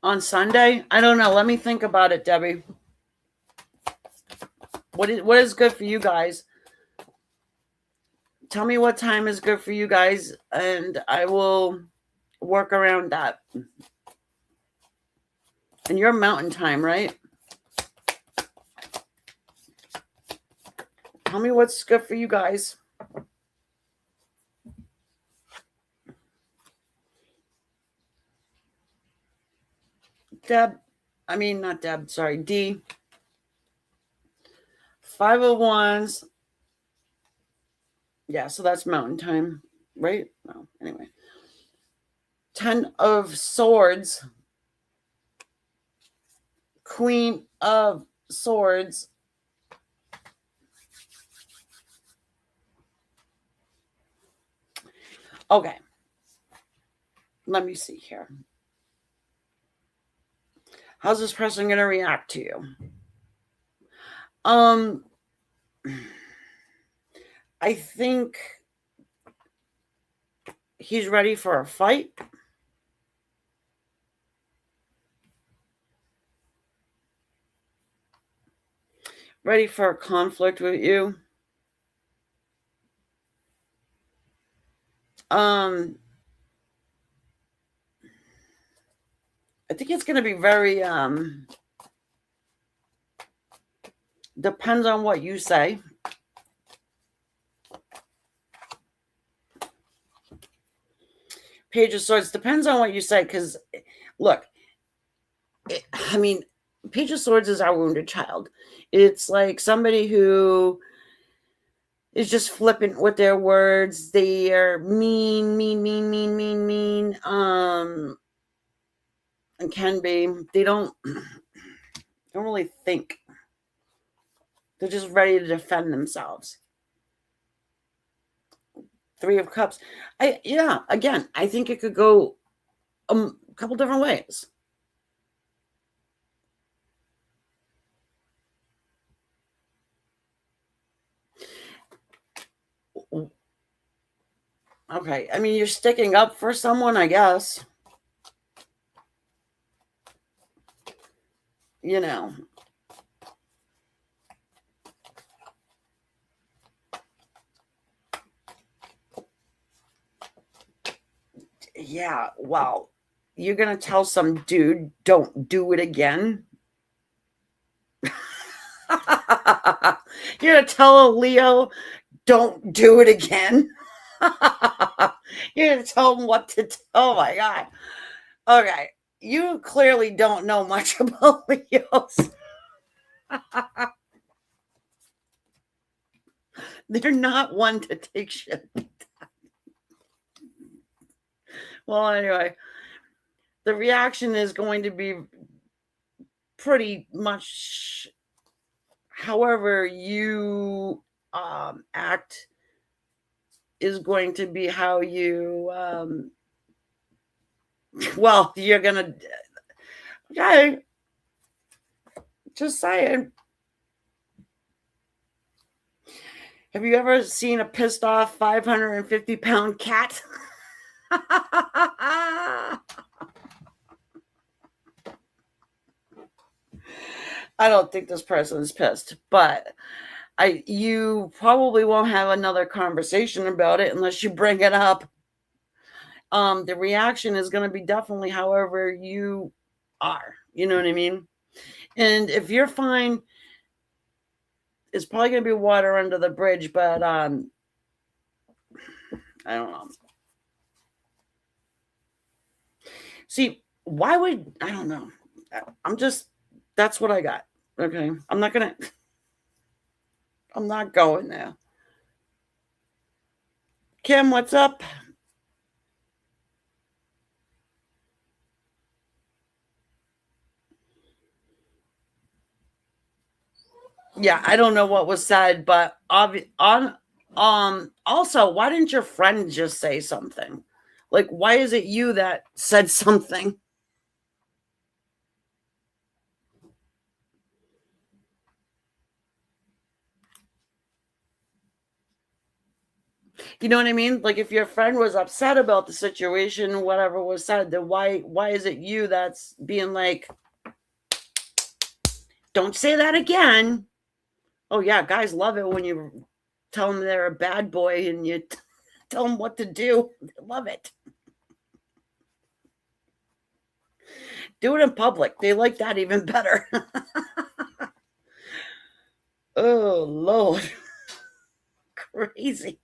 On Sunday? I don't know. Let me think about it, Debbie. What is good for you guys? Tell me what time is good for you guys, and I will work around that. And you're mountain time, right? Tell me what's good for you guys. Not Deb, sorry, D. 501s. Yeah, so that's mountain time, right? No, anyway. 10 of Swords. Queen of Swords. Okay. Let me see here. How's this person going to react to you? I think he's ready for a fight. Ready for a conflict with you. I think it's going to be very depends on what you say. Page of Swords depends on what you say, because look, Page of Swords is our wounded child. It's like somebody who is just flippant with their words. They are mean, and can be. They don't really think. They're just ready to defend themselves. 3 of Cups. Again, I think it could go a couple different ways. Okay, you're sticking up for someone, I guess. Yeah, well, you're going to tell some dude, don't do it again? You're going to tell a Leo, don't do it again? You're going to tell him what to do? Oh, my God. Okay, you clearly don't know much about Leos. They're not one to take shit. Well, anyway, the reaction is going to be pretty much however you act is going to be how you well, you're gonna, okay, just saying. Have you ever seen a pissed off 550-pound cat? I don't think this person is pissed, but you probably won't have another conversation about it unless you bring it up. The reaction is going to be definitely however you are. You know what I mean? And if you're fine, it's probably going to be water under the bridge, but I don't know. See, why would, I don't know. That's what I got. Okay. I'm not going there. Kim, what's up? Yeah, I don't know what was said, but also, why didn't your friend just say something? Like, why is it you that said something? You know what I mean? Like, if your friend was upset about the situation, whatever was said, then why is it you that's being like, don't say that again? Oh yeah, guys love it when you tell them they're a bad boy and you tell them what to do. They love it. Do it in public. They like that even better. Oh Lord. Crazy.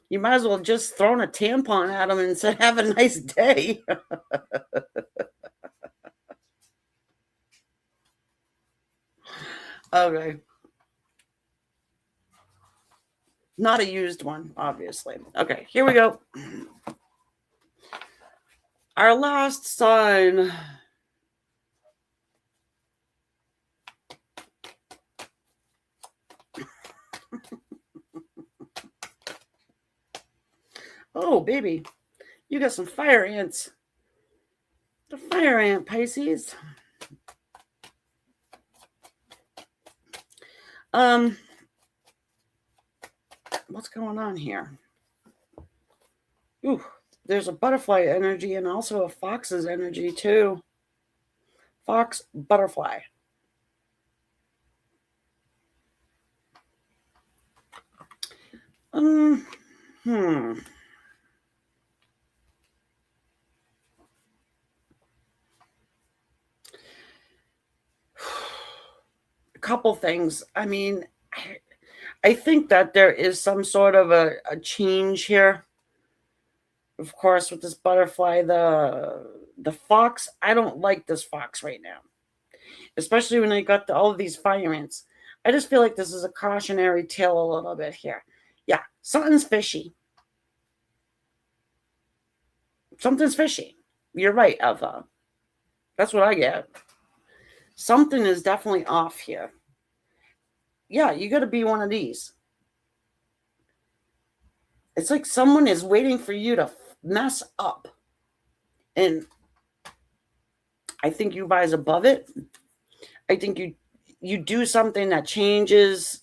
You might as well just thrown a tampon at them and said, have a nice day. Okay. Not a used one, obviously. Okay, here we go. Our last sign. Oh, baby. You got some fire ants. The fire ant, Pisces. What's going on here? Ooh, there's a butterfly energy and also a fox's energy too. Fox, butterfly. A couple things. I mean, I think that there is some sort of a change here. Of course, with this butterfly, the fox, I don't like this fox right now. Especially when I got all of these fire ants. I just feel like this is a cautionary tale a little bit here. Yeah, something's fishy. Something's fishy. You're right, Eva. That's what I get. Something is definitely off here. Yeah, you got to be one of these. It's like someone is waiting for you to mess up. And I think you rise above it. I think you do something that changes.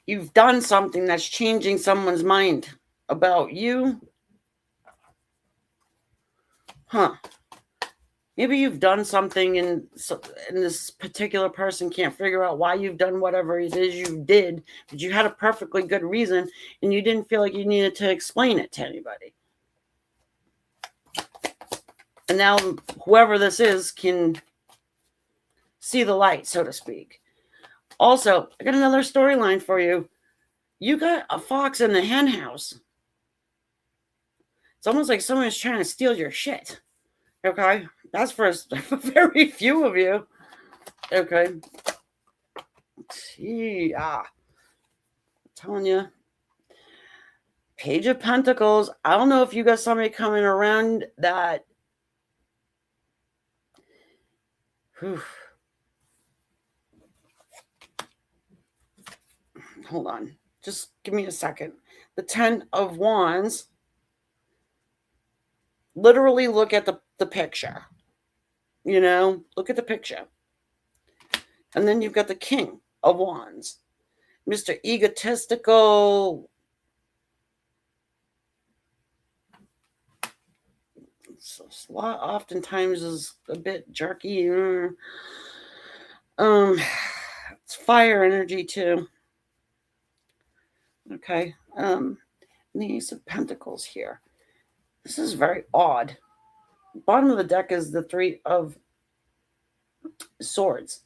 You've done something that's changing someone's mind about you. Huh. Maybe you've done something and this particular person can't figure out why you've done whatever it is you did, but you had a perfectly good reason and you didn't feel like you needed to explain it to anybody. And now whoever this is can see the light, so to speak. Also, I got another storyline for you. You got a fox in the hen house. It's almost like someone's trying to steal your shit. Okay, that's for very few of you. Okay. I'm telling you. Page of Pentacles. I don't know if you got somebody coming around that. Whew. Hold on. Just give me a second. The 10 of Wands. Literally look at the picture. You know, look at the picture. And then you've got the King of Wands. Mr. Egotistical. Oftentimes is a bit jerky. It's fire energy too. Okay. The Ace of Pentacles here. This is very odd. Bottom of the deck is the Three of Swords.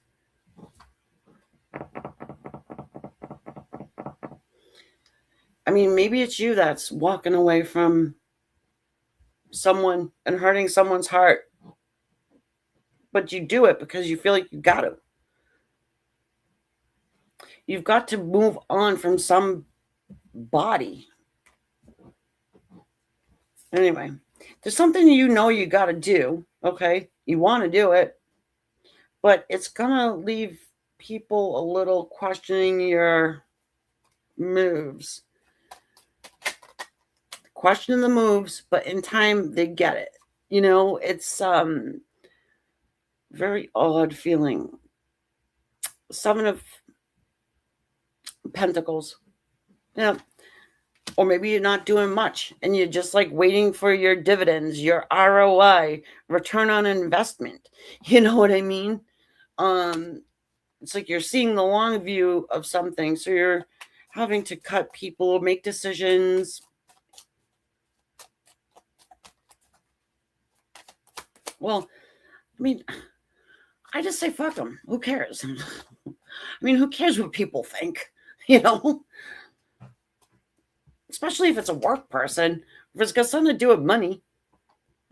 I mean, maybe it's you that's walking away from someone and hurting someone's heart. But you do it because you feel like you got to. You've got to move on from some body. Anyway, there's something you know you got to do, okay? You want to do it, but it's going to leave people a little questioning your moves. Questioning the moves, but in time they get it. You know, it's very odd feeling. Seven of Pentacles. Yeah. Or maybe you're not doing much and you're just like waiting for your dividends, your ROI, return on investment. You know what I mean? It's like you're seeing the long view of something. So you're having to cut people, make decisions. Well, I mean, I just say fuck them. Who cares? I mean, who cares what people think? You know? Especially if it's a work person. If it's got something to do with money.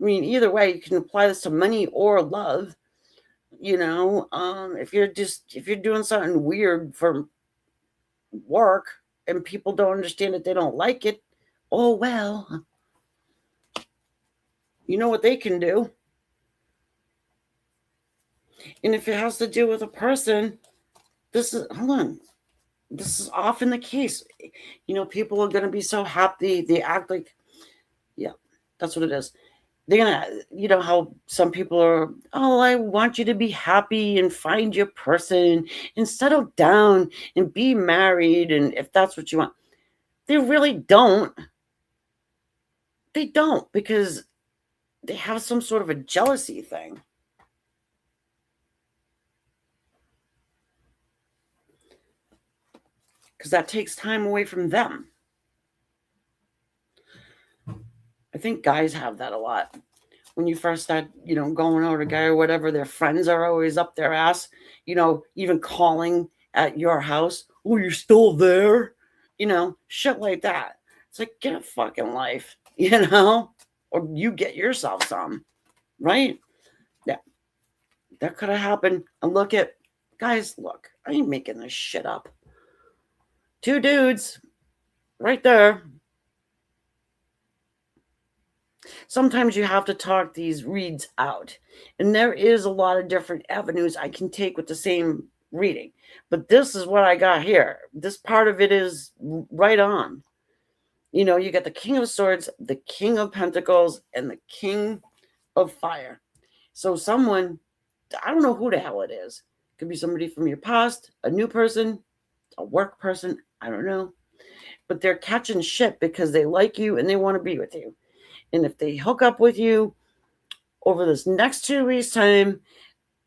I mean, either way, you can apply this to money or love. You know, if you're doing something weird for work and people don't understand it, they don't like it, oh well. You know what they can do. And if it has to do with a person, this is often the case. You know, people are going to be so happy. They act like, yeah, that's what it is. They're going to, you know, how some people are, oh, I want you to be happy and find your person and settle down and be married. And if that's what you want, they really don't. They don't, because they have some sort of a jealousy thing. Because that takes time away from them. I think guys have that a lot. When you first start, you know, going out with a guy or whatever, their friends are always up their ass, you know, even calling at your house. Oh, you're still there? You know, shit like that. It's like, get a fucking life, you know? Or you get yourself some, right? Yeah. That could have happened. And look, I ain't making this shit up. 2 dudes right there. Sometimes you have to talk these reads out. And there is a lot of different avenues I can take with the same reading. But this is what I got here. This part of it is right on. You know, you got the King of Swords, the King of Pentacles, and the King of Fire. So someone, I don't know who the hell it is. It could be somebody from your past, a new person, a work person, I don't know. But they're catching shit because they like you and they want to be with you. And if they hook up with you over this next 2 weeks' time,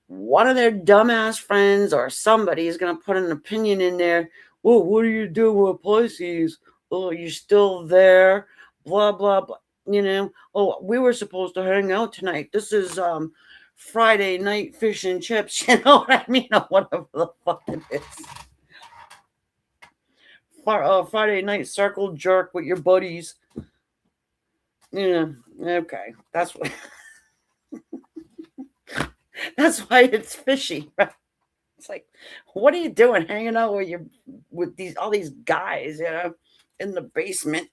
one of their dumbass friends or somebody is going to put an opinion in there. Well, what are you doing with Pisces? Oh, you're still there? Blah, blah, blah. You know, oh, we were supposed to hang out tonight. This is Friday night fish and chips. You know what I mean? Or whatever the fuck it is. Friday night circle jerk with your buddies. Yeah, okay. That's what. That's why it's fishy. Right? It's like, what are you doing hanging out with all these guys, in the basement?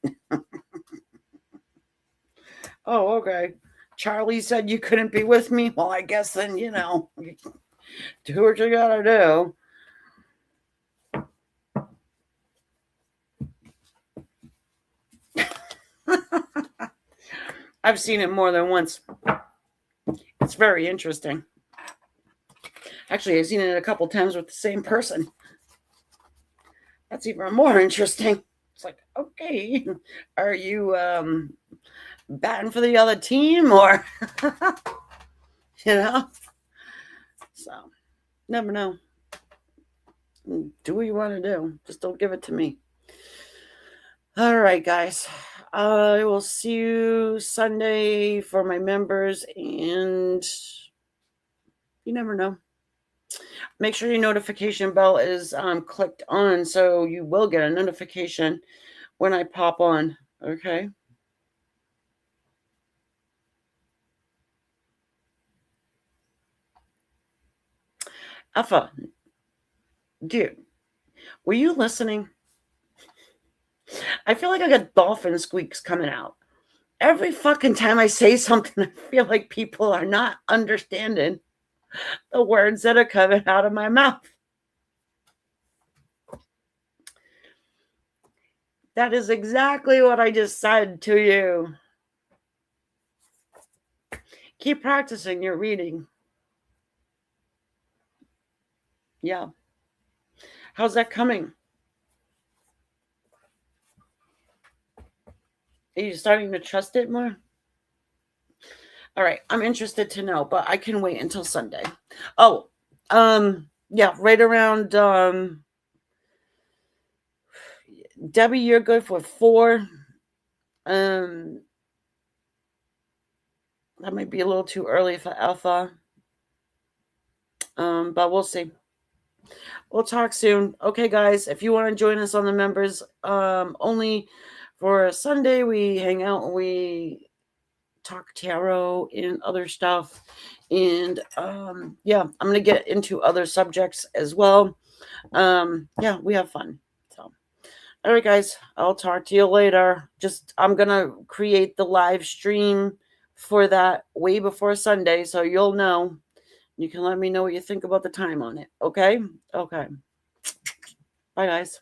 Oh, okay. Charlie said you couldn't be with me. Well, I guess then, do what you gotta do. I've seen it more than once. It's very interesting. Actually, I've seen it a couple times with the same person. That's even more interesting. It's like, okay, are you batting for the other team or, So, never know. Do what you want to do. Just don't give it to me. All right, guys. I will see you Sunday for my members, and you never know. Make sure your notification bell is clicked on so you will get a notification when I pop on. Okay. Alpha, dude, were you listening? I feel like I got dolphin squeaks coming out. Every fucking time I say something, I feel like people are not understanding the words that are coming out of my mouth. That is exactly what I just said to you. Keep practicing your reading. Yeah. How's that coming? Are you starting to trust it more? All right. I'm interested to know, but I can wait until Sunday. Oh, yeah, right around, Debbie, you're good for 4. That might be a little too early for Alpha. But we'll see. We'll talk soon. Okay, guys, if you want to join us on the members, only for Sunday, we hang out and we talk tarot and other stuff. And yeah, I'm going to get into other subjects as well. Yeah, we have fun. So, all right, guys, I'll talk to you later. I'm going to create the live stream for that way before Sunday, so you'll know. You can let me know what you think about the time on it. Okay? Okay. Bye, guys.